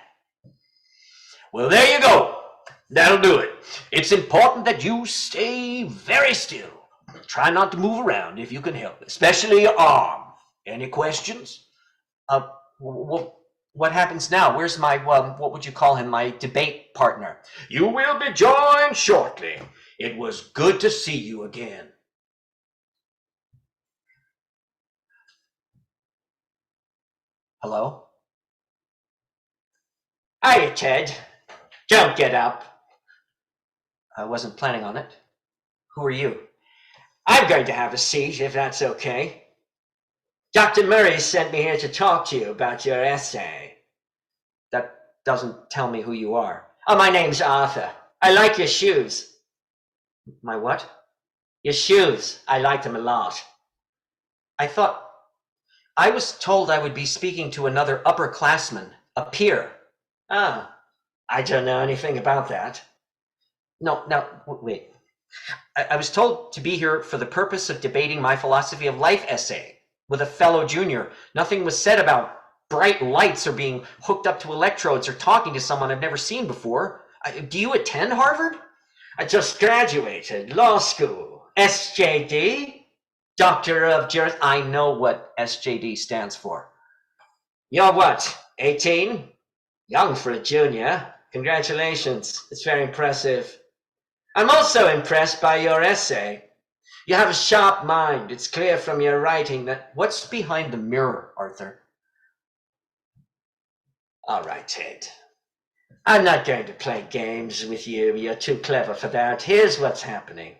Well, there you go. That'll do it. It's important that you stay very still. Try not to move around if you can help, especially your arm. Any questions? What happens now? Where's my, what would you call him, my debate partner? You will be joined shortly. It was good to see you again. Hello? Hiya, Ted. Don't get up. I wasn't planning on it. Who are you? I'm going to have a seat, if that's okay. Dr. Murray sent me here to talk to you about your essay. That doesn't tell me who you are. Oh, my name's Arthur. I like your shoes. My what? Your shoes. I like them a lot. I was told I would be speaking to another upperclassman, a peer. Oh, I don't know anything about that. No, wait. I was told to be here for the purpose of debating my philosophy of life essay with a fellow junior. Nothing was said about bright lights or being hooked up to electrodes or talking to someone I've never seen before. Do you attend Harvard? I just graduated law school. SJD, Doctor of Juris. I know what SJD stands for. You're what, 18? Young for a junior. Congratulations. It's very impressive. I'm also impressed by your essay. You have a sharp mind. It's clear from your writing that... What's behind the mirror, Arthur? All right, Ted. I'm not going to play games with you. You're too clever for that. Here's what's happening.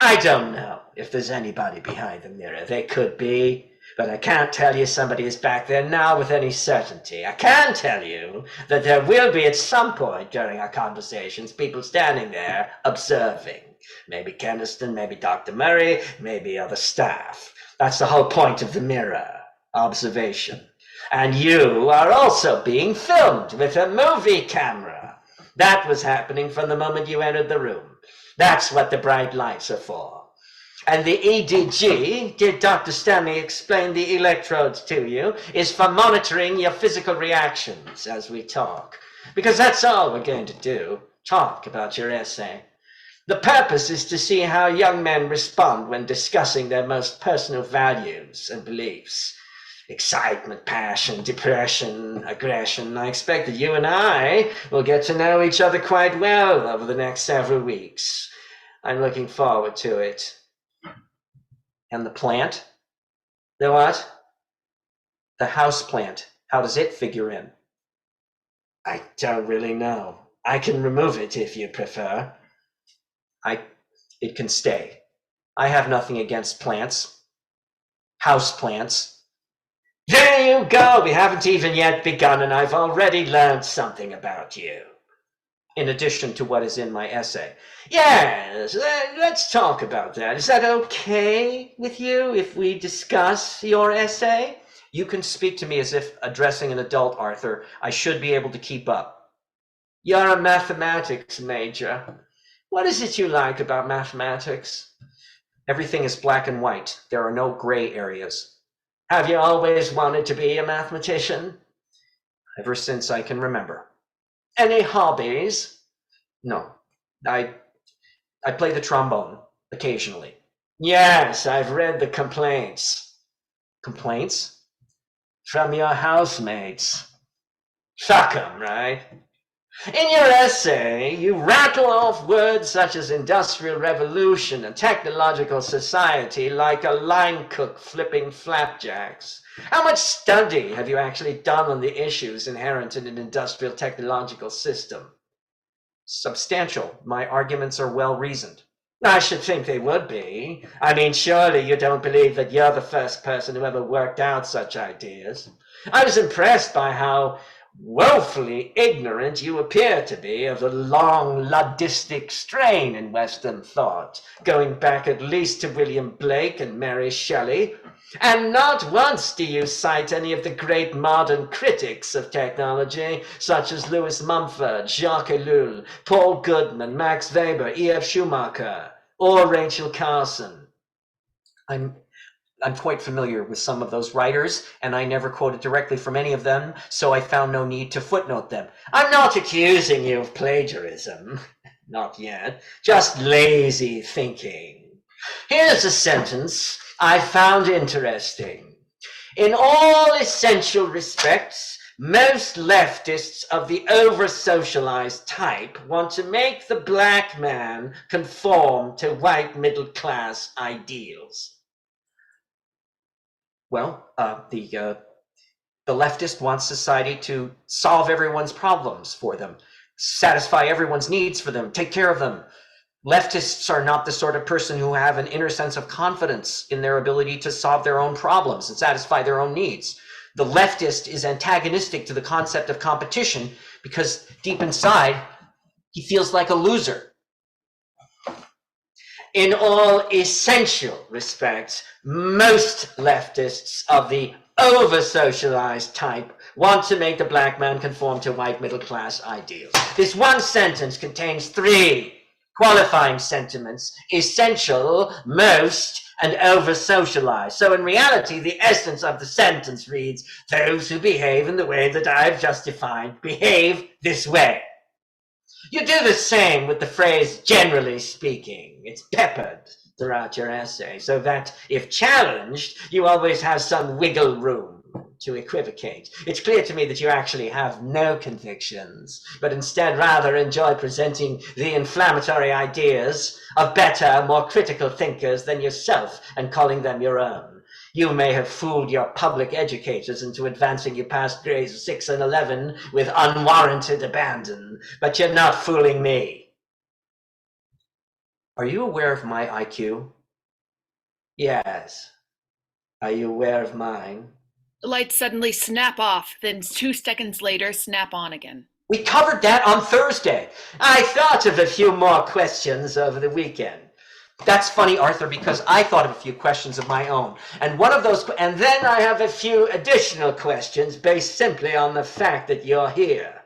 I don't know if there's anybody behind the mirror. There could be, but I can't tell you somebody is back there now with any certainty. I can tell you that there will be at some point during our conversations people standing there observing. Maybe Keniston, maybe Dr. Murray, maybe other staff. That's the whole point of the mirror. Observation. And you are also being filmed with a movie camera. That was happening from the moment you entered the room. That's what the bright lights are for. And the EDG, did Dr. Stanley explain the electrodes to you, is for monitoring your physical reactions as we talk. Because that's all we're going to do, talk about your essay. The purpose is to see how young men respond when discussing their most personal values and beliefs. Excitement, passion, depression, aggression. I expect that you and I will get to know each other quite well over the next several weeks. I'm looking forward to it. And the plant? The what? The house plant. How does it figure in? I don't really know. I can remove it if you prefer. It can stay. I have nothing against plants. House plants. There you go. We haven't even yet begun, and I've already learned something about you. In addition to what is in my essay. Yes, let's talk about that. Is that okay with you if we discuss your essay? You can speak to me as if addressing an adult, Arthur. I should be able to keep up. You're a mathematics major. What is it you like about mathematics? Everything is black and white. There are no gray areas. Have you always wanted to be a mathematician? Ever since I can remember. Any hobbies? No. I play the trombone occasionally. Yes, I've read the complaints. Complaints? From your housemates. Suck 'em, right? In your essay, you rattle off words such as industrial revolution and technological society like a line cook flipping flapjacks. How much study have you actually done on the issues inherent in an industrial technological system? Substantial. My arguments are well reasoned. I should think they would be. I mean, surely you don't believe that you're the first person who ever worked out such ideas. I was impressed by how woefully ignorant you appear to be of the long Luddistic strain in Western thought, going back at least to William Blake and Mary Shelley. And not once do you cite any of the great modern critics of technology, such as Louis Mumford, Jacques Ellul, Paul Goodman, Max Weber, E.F. Schumacher, or Rachel Carson. I'm quite familiar with some of those writers, and I never quoted directly from any of them, so I found no need to footnote them. I'm not accusing you of plagiarism. Not yet. Just lazy thinking. Here's a sentence I found interesting. In all essential respects, most leftists of the over-socialized type want to make the black man conform to white middle-class ideals. Well, the leftist wants society to solve everyone's problems for them, satisfy everyone's needs for them, take care of them. Leftists are not the sort of person who have an inner sense of confidence in their ability to solve their own problems and satisfy their own needs. The leftist is antagonistic to the concept of competition because deep inside, he feels like a loser. In all essential respects, most leftists of the over-socialized type want to make the black man conform to white middle-class ideals. This one sentence contains 3 qualifying sentiments: essential, most, and over-socialized. So in reality, the essence of the sentence reads, those who behave in the way that I've just defined behave this way. You do the same with the phrase generally speaking. It's peppered throughout your essay so that if challenged, you always have some wiggle room to equivocate. It's clear to me that you actually have no convictions, but instead rather enjoy presenting the inflammatory ideas of better, more critical thinkers than yourself and calling them your own. You may have fooled your public educators into advancing you past grades 6 and 11 with unwarranted abandon, but you're not fooling me. Are you aware of my IQ? Yes. Are you aware of mine? The lights suddenly snap off, then 2 seconds later snap on again. We covered that on Thursday. I thought of a few more questions over the weekend. That's funny, Arthur, because I thought of a few questions of my own. And one of those, and then I have a few additional questions based simply on the fact that you're here.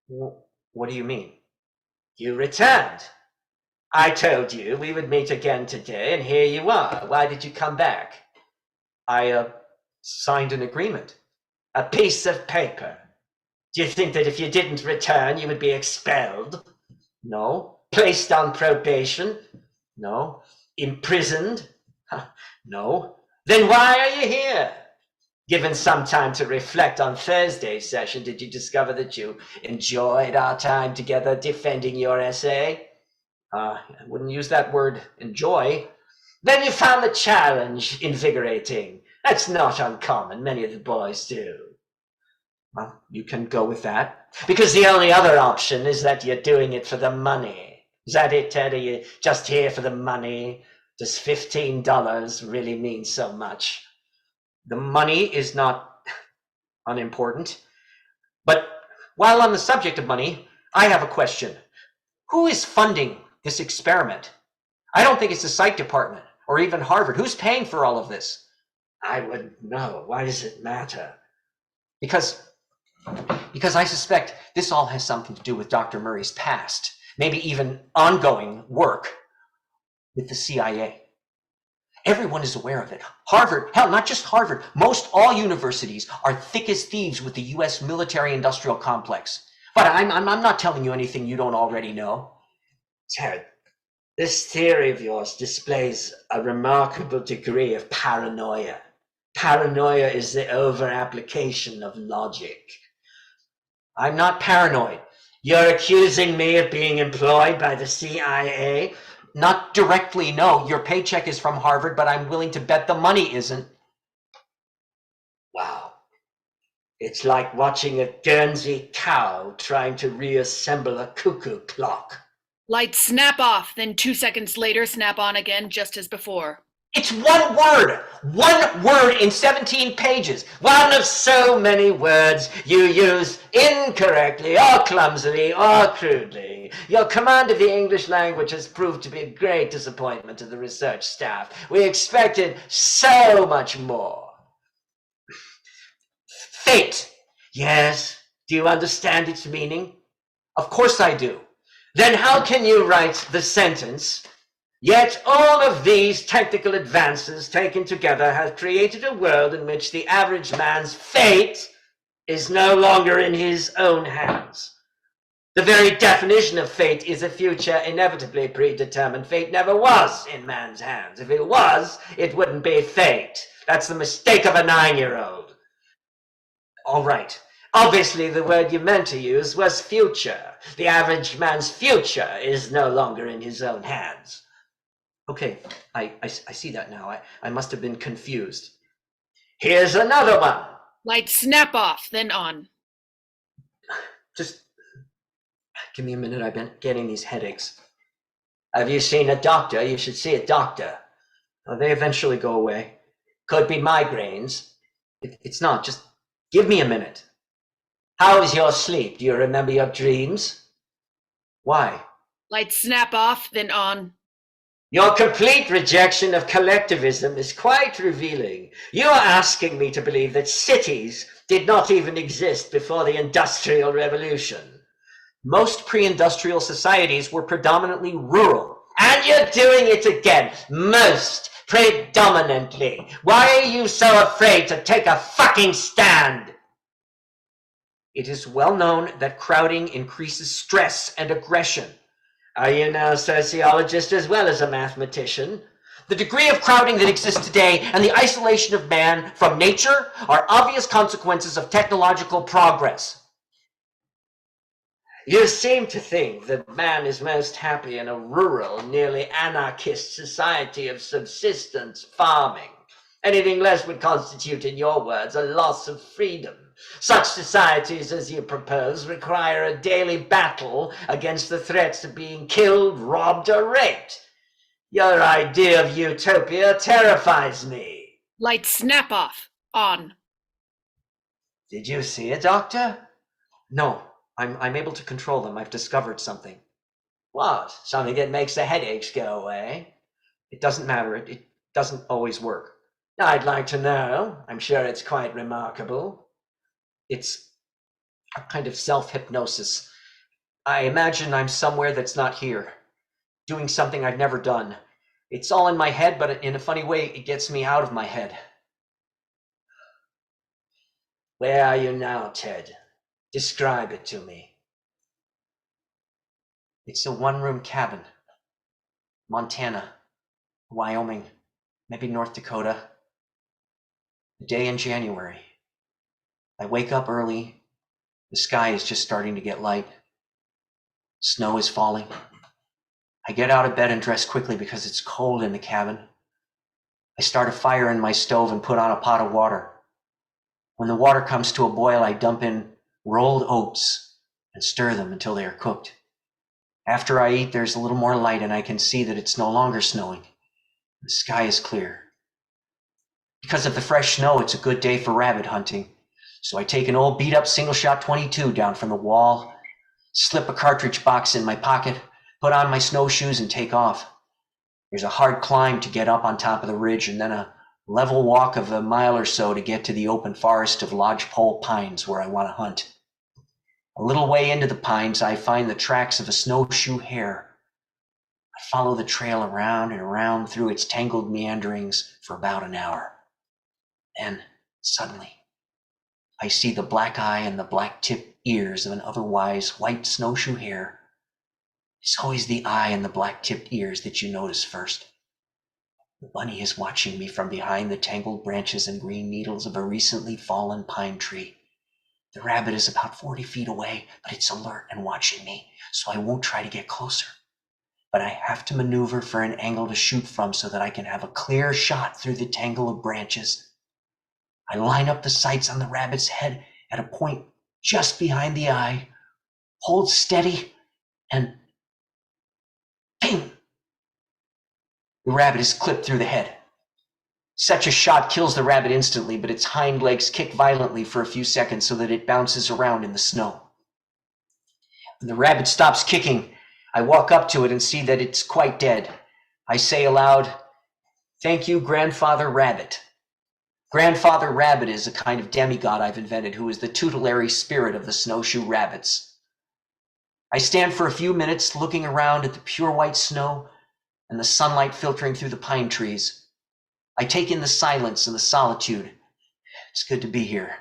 What do you mean? You returned. I told you we would meet again today, and here you are. Why did you come back? I signed an agreement. A piece of paper. Do you think that if you didn't return, you would be expelled? No. Placed on probation? No. Imprisoned? No. Then why are you here? Given some time to reflect on Thursday's session, did you discover that you enjoyed our time together defending your essay? I wouldn't use that word enjoy. Then you found the challenge invigorating. That's not uncommon. Many of the boys do. Well, you can go with that. Because the only other option is that you're doing it for the money. Is that it, Ted? Are you just here for the money? Does $15 really mean so much? The money is not unimportant. But while on the subject of money, I have a question. Who is funding this experiment? I don't think it's the psych department or even Harvard. Who's paying for all of this? I wouldn't know. Why does it matter? Because I suspect this all has something to do with Dr. Murray's past, maybe even ongoing work with the CIA. Everyone is aware of it. Harvard, hell, not just Harvard, most all universities are thick as thieves with the US military-industrial complex. But I'm not telling you anything you don't already know. Ted, this theory of yours displays a remarkable degree of paranoia. Paranoia is the over-application of logic. I'm not paranoid. You're accusing me of being employed by the CIA? Not directly, no. Your paycheck is from Harvard, but I'm willing to bet the money isn't. Wow. It's like watching a Guernsey cow trying to reassemble a cuckoo clock. Lights snap off, then 2 seconds later snap on again, just as before. It's one word! One word in 17 pages. One of so many words you use incorrectly or clumsily or crudely. Your command of the English language has proved to be a great disappointment to the research staff. We expected so much more. Fate! Yes? Do you understand its meaning? Of course I do. Then how can you write the sentence, "Yet all of these technical advances taken together have created a world in which the average man's fate is no longer in his own hands"? The very definition of fate is a future inevitably predetermined. Fate never was in man's hands. If it was, it wouldn't be fate. That's the mistake of a 9-year-old. All right. Obviously, the word you meant to use was future. The average man's future is no longer in his own hands. Okay, I see that now. I must have been confused. Here's another one. Lights snap off, then on. Just give me a minute. I've been getting these headaches. Have you seen a doctor? You should see a doctor. They eventually go away. Could be migraines. It's not. Just give me a minute. How is your sleep? Do you remember your dreams? Why? Lights snap off, then on. Your complete rejection of collectivism is quite revealing. You are asking me to believe that cities did not even exist before the Industrial Revolution. Most pre-industrial societies were predominantly rural. And you're doing it again. Most predominantly. Why are you so afraid to take a fucking stand? It is well known that crowding increases stress and aggression. Are you now a sociologist as well as a mathematician? The degree of crowding that exists today and the isolation of man from nature are obvious consequences of technological progress. You seem to think that man is most happy in a rural, nearly anarchist society of subsistence farming. Anything less would constitute, in your words, a loss of freedom. Such societies as you propose require a daily battle against the threats of being killed, robbed, or raped. Your idea of utopia terrifies me. Lights snap off, on. Did you see a doctor? No, I'm able to control them. I've discovered something. What? Something that makes the headaches go away? It doesn't matter. It doesn't always work. I'd like to know. I'm sure it's quite remarkable. It's a kind of self-hypnosis. I imagine I'm somewhere that's not here, doing something I've never done. It's all in my head, but in a funny way, it gets me out of my head. Where are you now, Ted? Describe it to me. It's a one-room cabin. Montana, Wyoming, maybe North Dakota. A day in January. I wake up early. The sky is just starting to get light. Snow is falling. I get out of bed and dress quickly because it's cold in the cabin. I start a fire in my stove and put on a pot of water. When the water comes to a boil, I dump in rolled oats and stir them until they are cooked. After I eat, there's a little more light and I can see that it's no longer snowing. The sky is clear. Because of the fresh snow, it's a good day for rabbit hunting. So I take an old beat-up single-shot .22 down from the wall, slip a cartridge box in my pocket, put on my snowshoes, and take off. There's a hard climb to get up on top of the ridge, and then a Level walk of a mile or so to get to the open forest of lodgepole pines where I want to hunt. A little way into the pines, I find the tracks of a snowshoe hare. I follow the trail around and around through its tangled meanderings for about an hour. Then, suddenly, I see the black eye and the black-tipped ears of an otherwise white snowshoe hare. It's always the eye and the black-tipped ears that you notice first. The bunny is watching me from behind the tangled branches and green needles of a recently fallen pine tree. The rabbit is about 40 feet away, but it's alert and watching me, so I won't try to get closer. But I have to maneuver for an angle to shoot from so that I can have a clear shot through the tangle of branches. I line up the sights on the rabbit's head at a point just behind the eye, hold steady, and ping! The rabbit is clipped through the head. Such a shot kills the rabbit instantly, but its hind legs kick violently for a few seconds so that it bounces around in the snow. When the rabbit stops kicking, I walk up to it and see that it's quite dead. I say aloud, "Thank you, Grandfather Rabbit." Grandfather Rabbit is a kind of demigod I've invented who is the tutelary spirit of the snowshoe rabbits. I stand for a few minutes looking around at the pure white snow and the sunlight filtering through the pine trees. I take in the silence and the solitude. It's good to be here.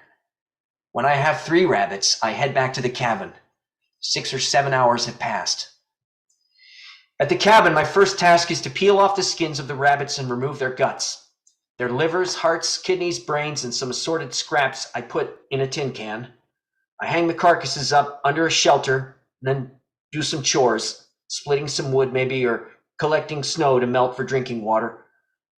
When I have 3 rabbits, I head back to the cabin. 6 or 7 hours have passed. At the cabin, my first task is to peel off the skins of the rabbits and remove their guts. Their livers, hearts, kidneys, brains, and some assorted scraps I put in a tin can. I hang the carcasses up under a shelter, and then do some chores, splitting some wood maybe, or collecting snow to melt for drinking water.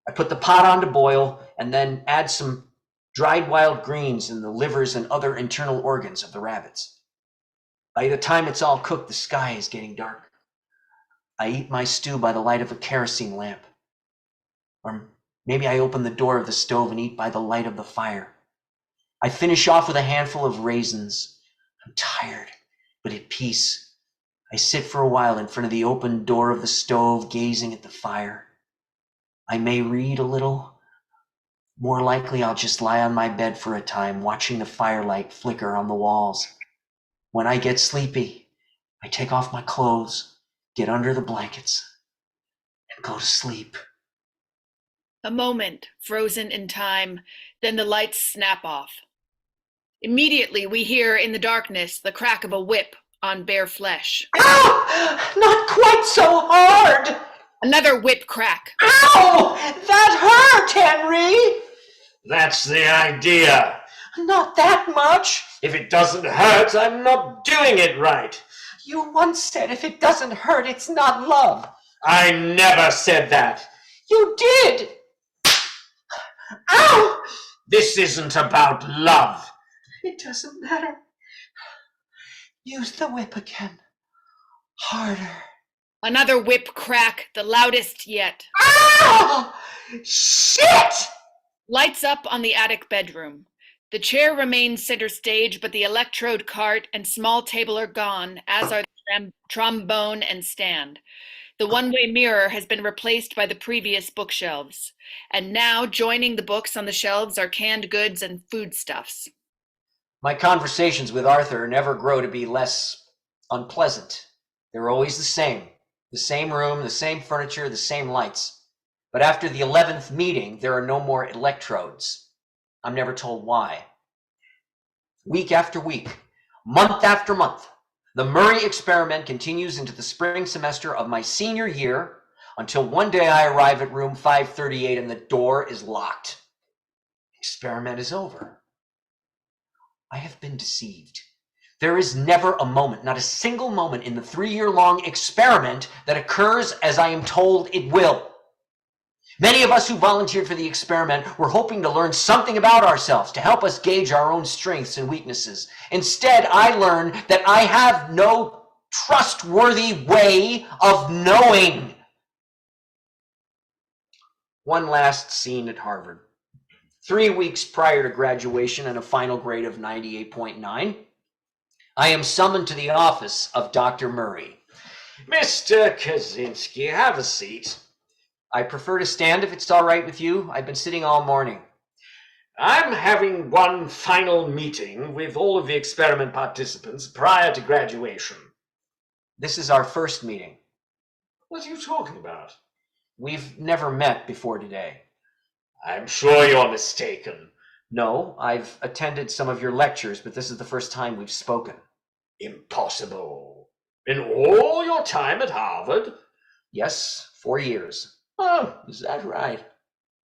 I put the pot on to boil, and then add some dried wild greens in the livers and other internal organs of the rabbits. By the time it's all cooked, the sky is getting dark. I eat my stew by the light of a kerosene lamp. Or maybe I open the door of the stove and eat by the light of the fire. I finish off with a handful of raisins. I'm tired, but at peace. I sit for a while in front of the open door of the stove, gazing at the fire. I may read a little. More likely, I'll just lie on my bed for a time, watching the firelight flicker on the walls. When I get sleepy, I take off my clothes, get under the blankets, and go to sleep. A moment, frozen in time, then the lights snap off. Immediately, we hear in the darkness the crack of a whip on bare flesh. Ow! Not quite so hard! Another whip crack. Ow! That hurt, Henry! That's the idea. Not that much. If it doesn't hurt, I'm not doing it right. You once said if it doesn't hurt, it's not love. I never said that. You did! Ow! This isn't about love. It doesn't matter. Use the whip again. Harder. Another whip crack, the loudest yet. Ow! Shit! Lights up on the attic bedroom. The chair remains center stage, but the electrode cart and small table are gone, as are the trombone and stand. The one-way mirror has been replaced by the previous bookshelves. And now, joining the books on the shelves are canned goods and foodstuffs. My conversations with Arthur never grow to be less unpleasant. They're always the same. The same room, the same furniture, the same lights. But after the 11th meeting, there are no more electrodes. I'm never told why. Week after week, month after month, the Murray experiment continues into the spring semester of my senior year until one day I arrive at room 538 and the door is locked. The experiment is over. I have been deceived. There is never a moment, not a single moment in the 3-year-long experiment that occurs as I am told it will. Many of us who volunteered for the experiment were hoping to learn something about ourselves to help us gauge our own strengths and weaknesses. Instead, I learned that I have no trustworthy way of knowing. One last scene at Harvard. 3 weeks prior to graduation and a final grade of 98.9, I am summoned to the office of Dr. Murray. Mr. Kaczynski, have a seat. I prefer to stand if it's all right with you. I've been sitting all morning. I'm having one final meeting with all of the experiment participants prior to graduation. This is our first meeting. What are you talking about? We've never met before today. I'm sure you're mistaken. No, I've attended some of your lectures, but this is the first time we've spoken. Impossible. In all your time at Harvard? Yes, 4 years. Oh, is that right?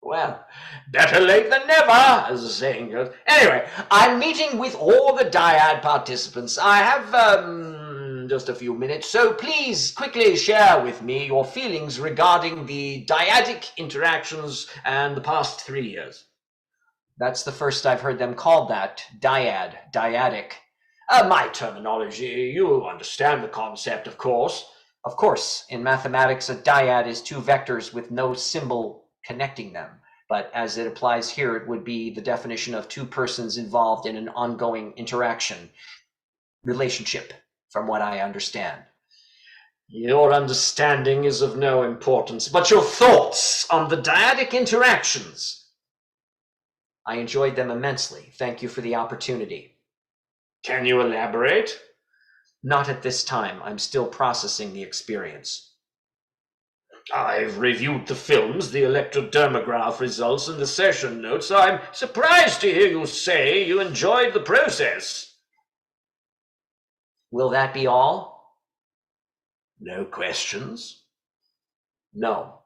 Well, better late than never, as the saying goes. Anyway, I'm meeting with all the dyad participants. I have, just a few minutes, so please quickly share with me your feelings regarding the dyadic interactions and the past 3 years. That's the first I've heard them called that. Dyadic. My terminology, you understand the concept, of course. Of course, in mathematics, a dyad is two vectors with no symbol connecting them. But as it applies here, it would be the definition of two persons involved in an ongoing relationship, from what I understand. Your understanding is of no importance, but your thoughts on the dyadic interactions. I enjoyed them immensely. Thank you for the opportunity. Can you elaborate? Not at this time. I'm still processing the experience. I've reviewed the films, the electrodermograph results, and the session notes. I'm surprised to hear you say you enjoyed the process. Will that be all? No questions? No.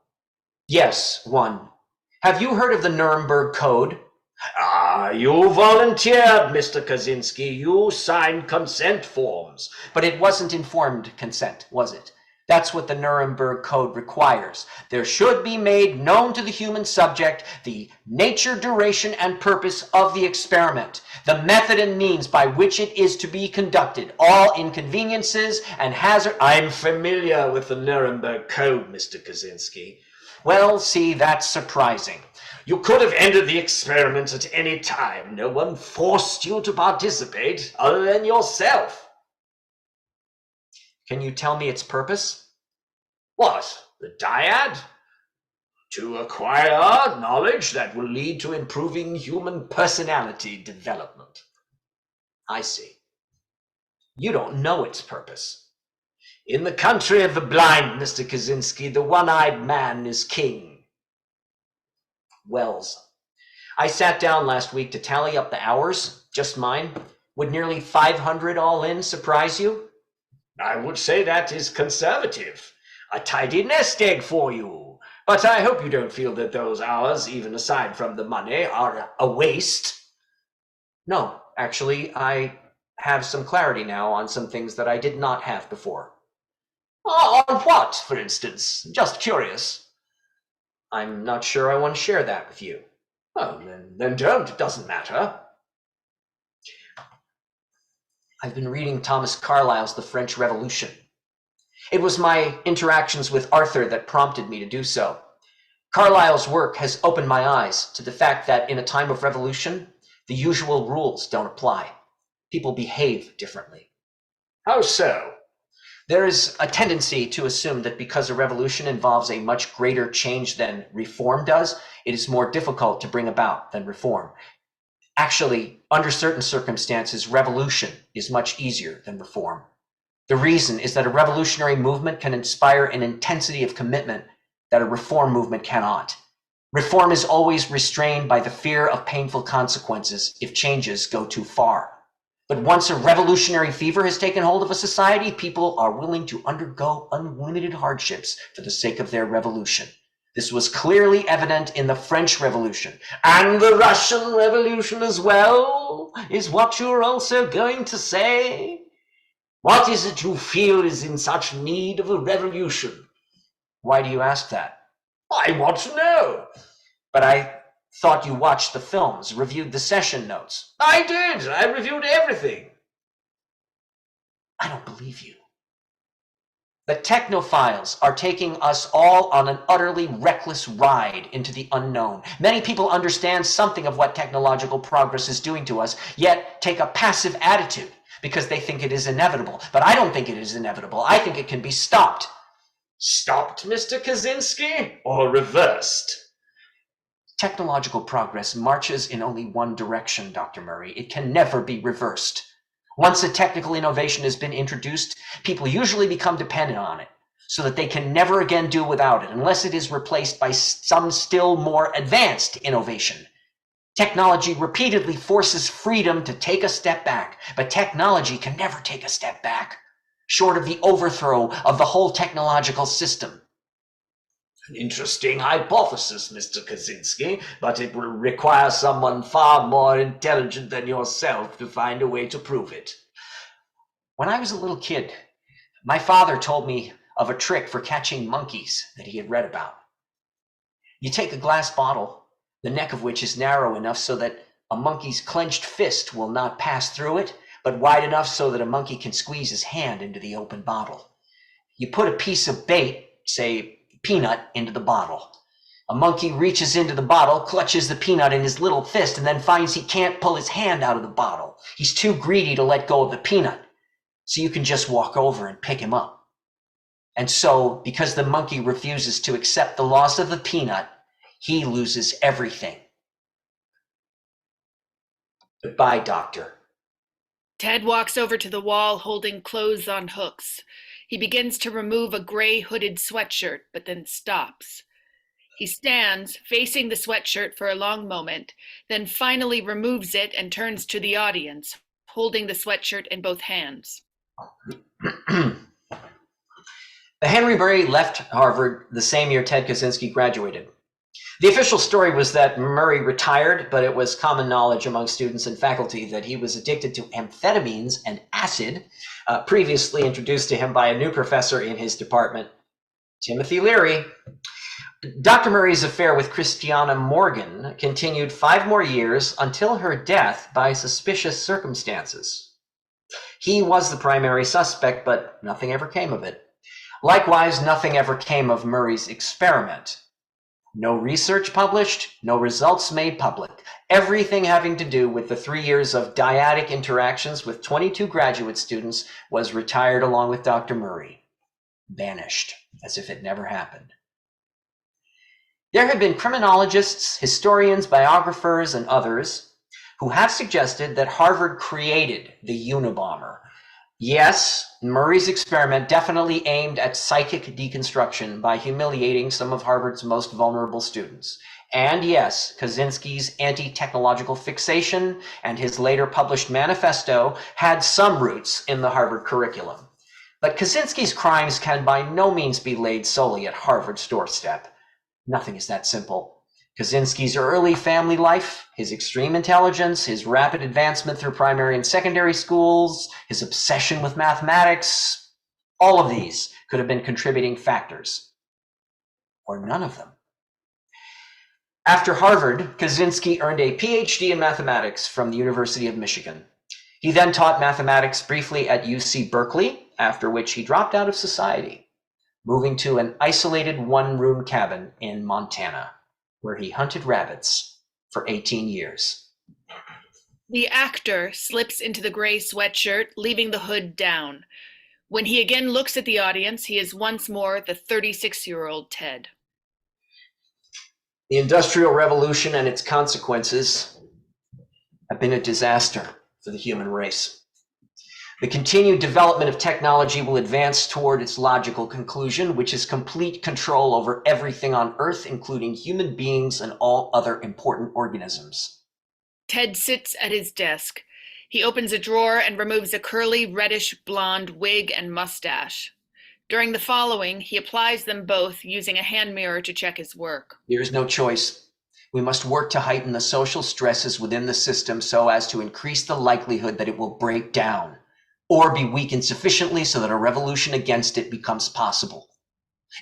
Yes, one. Have you heard of the Nuremberg Code? You volunteered, Mr. Kaczynski. You signed consent forms. But it wasn't informed consent, was it? That's what the Nuremberg Code requires. There should be made known to the human subject the nature, duration, and purpose of the experiment, the method and means by which it is to be conducted, all inconveniences and hazard. I'm familiar with the Nuremberg Code, Mr. Kaczynski. Well, see, that's surprising. You could have ended the experiment at any time. No one forced you to participate other than yourself. Can you tell me its purpose? What? The dyad? To acquire knowledge that will lead to improving human personality development. I see. You don't know its purpose. In the country of the blind, Mr. Kaczynski, the one-eyed man is king. Wells. I sat down last week to tally up the hours, just mine. Would nearly 500 all in surprise you? I would say that is conservative. A tidy nest egg for you. But I hope you don't feel that those hours, even aside from the money, are a waste. No, actually, I have some clarity now on some things that I did not have before. On what, for instance? Just curious. I'm not sure I want to share that with you. Oh, then don't. It doesn't matter. I've been reading Thomas Carlyle's The French Revolution. It was my interactions with Arthur that prompted me to do so. Carlyle's work has opened my eyes to the fact that in a time of revolution, the usual rules don't apply. People behave differently. How so? There is a tendency to assume that because a revolution involves a much greater change than reform does, it is more difficult to bring about than reform. Actually, under certain circumstances, revolution is much easier than reform. The reason is that a revolutionary movement can inspire an intensity of commitment that a reform movement cannot. Reform is always restrained by the fear of painful consequences if changes go too far. But once a revolutionary fever has taken hold of a society, people are willing to undergo unlimited hardships for the sake of their revolution. This was clearly evident in the French Revolution. And the Russian Revolution as well, is what you're also going to say? What is it you feel is in such need of a revolution? Why do you ask that? I want to know. But I thought you watched the films, reviewed the session notes. I did. I reviewed everything. I don't believe you. The technophiles are taking us all on an utterly reckless ride into the unknown. Many people understand something of what technological progress is doing to us, yet take a passive attitude because they think it is inevitable. But I don't think it is inevitable. I think it can be stopped. Stopped, Mr. Kaczynski, or reversed? Technological progress marches in only one direction, Dr. Murray. It can never be reversed. Once a technical innovation has been introduced, people usually become dependent on it, so that they can never again do without it, unless it is replaced by some still more advanced innovation. Technology repeatedly forces freedom to take a step back, but technology can never take a step back, short of the overthrow of the whole technological system. An interesting hypothesis, Mr. Kaczynski, but it will require someone far more intelligent than yourself to find a way to prove it. When I was a little kid, my father told me of a trick for catching monkeys that he had read about. You take a glass bottle, the neck of which is narrow enough so that a monkey's clenched fist will not pass through it, but wide enough so that a monkey can squeeze his hand into the open bottle. You put a piece of bait, say peanut, into the bottle. A monkey reaches into the bottle, clutches the peanut in his little fist, and then finds he can't pull his hand out of the bottle. He's too greedy to let go of the peanut, so you can just walk over and pick him up. And so, because the monkey refuses to accept the loss of the peanut, he loses everything. Goodbye, Doctor. Ted walks over to the wall holding clothes on hooks. He begins to remove a gray hooded sweatshirt, but then stops. He stands, facing the sweatshirt for a long moment, then finally removes it and turns to the audience, holding the sweatshirt in both hands. Henry Murray left Harvard the same year Ted Kaczynski graduated. The official story was that Murray retired, but it was common knowledge among students and faculty that he was addicted to amphetamines and acid, previously introduced to him by a new professor in his department, Timothy Leary. Dr. Murray's affair with Christiana Morgan continued 5 more years until her death by suspicious circumstances. He was the primary suspect, but nothing ever came of it. Likewise, nothing ever came of Murray's experiment. No research published, no results made public. Everything having to do with the 3 years of dyadic interactions with 22 graduate students was retired along with Dr. Murray. Vanished, as if it never happened. There have been criminologists, historians, biographers, and others who have suggested that Harvard created the Unabomber. Yes, Murray's experiment definitely aimed at psychic deconstruction by humiliating some of Harvard's most vulnerable students. And yes, Kaczynski's anti-technological fixation and his later published manifesto had some roots in the Harvard curriculum. But Kaczynski's crimes can by no means be laid solely at Harvard's doorstep. Nothing is that simple. Kaczynski's early family life, his extreme intelligence, his rapid advancement through primary and secondary schools, his obsession with mathematics, all of these could have been contributing factors, or none of them. After Harvard, Kaczynski earned a PhD in mathematics from the University of Michigan. He then taught mathematics briefly at UC Berkeley, after which he dropped out of society, moving to an isolated one-room cabin in Montana, where he hunted rabbits for 18 years. The actor slips into the gray sweatshirt, leaving the hood down. When he again looks at the audience, he is once more the 36-year-old Ted. The Industrial Revolution and its consequences have been a disaster for the human race. The continued development of technology will advance toward its logical conclusion, which is complete control over everything on Earth, including human beings and all other important organisms. Ted sits at his desk. He opens a drawer and removes a curly, reddish-blonde wig and mustache. During the following, he applies them both using a hand mirror to check his work. There is no choice. We must work to heighten the social stresses within the system so as to increase the likelihood that it will break down, or be weakened sufficiently so that a revolution against it becomes possible.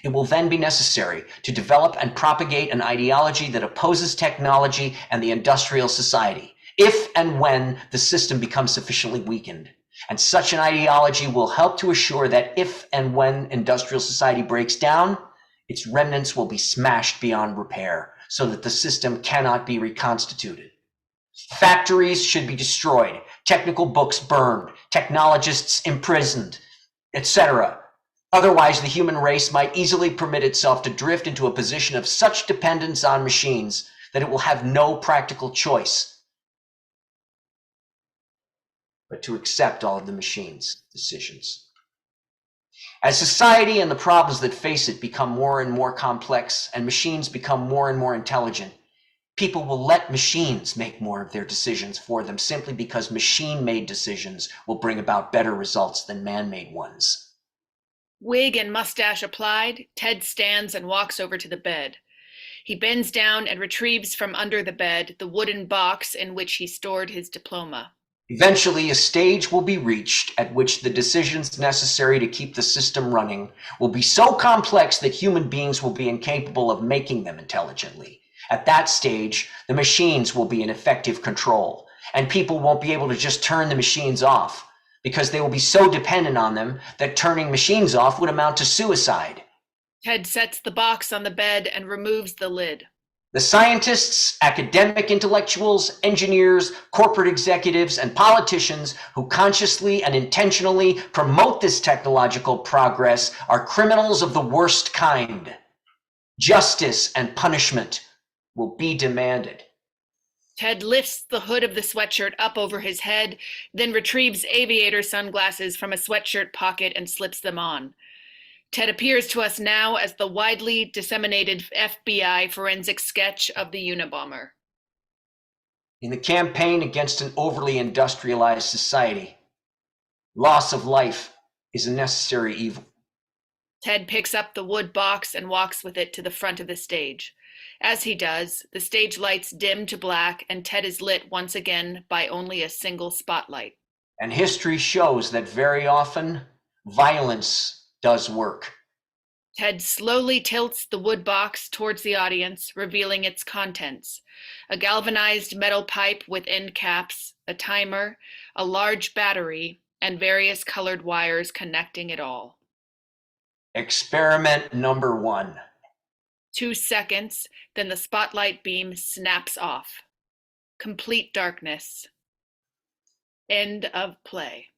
It will then be necessary to develop and propagate an ideology that opposes technology and the industrial society, if and when the system becomes sufficiently weakened. And such an ideology will help to assure that if and when industrial society breaks down, its remnants will be smashed beyond repair, so that the system cannot be reconstituted. Factories should be destroyed, technical books burned, technologists imprisoned, etc. Otherwise, the human race might easily permit itself to drift into a position of such dependence on machines that it will have no practical choice but to accept all of the machine's decisions. As society and the problems that face it become more and more complex and machines become more and more intelligent, people will let machines make more of their decisions for them simply because machine-made decisions will bring about better results than man-made ones. Wig and mustache applied, Ted stands and walks over to the bed. He bends down and retrieves from under the bed the wooden box in which he stored his diploma. Eventually, a stage will be reached at which the decisions necessary to keep the system running will be so complex that human beings will be incapable of making them intelligently. At that stage, the machines will be in effective control, and people won't be able to just turn the machines off, because they will be so dependent on them that turning machines off would amount to suicide. Ted sets the box on the bed and removes the lid. The scientists, academic intellectuals, engineers, corporate executives, and politicians who consciously and intentionally promote this technological progress are criminals of the worst kind. Justice and punishment will be demanded. Ted lifts the hood of the sweatshirt up over his head, then retrieves aviator sunglasses from a sweatshirt pocket and slips them on. Ted appears to us now as the widely disseminated FBI forensic sketch of the Unabomber. In the campaign against an overly industrialized society, loss of life is a necessary evil. Ted picks up the wood box and walks with it to the front of the stage. As he does, the stage lights dim to black and Ted is lit once again by only a single spotlight. And history shows that very often, violence does work. Ted slowly tilts the wood box towards the audience, revealing its contents: a galvanized metal pipe with end caps, a timer, a large battery, and various colored wires connecting it all. Experiment number 1. 2 seconds, then the spotlight beam snaps off. Complete darkness. End of play.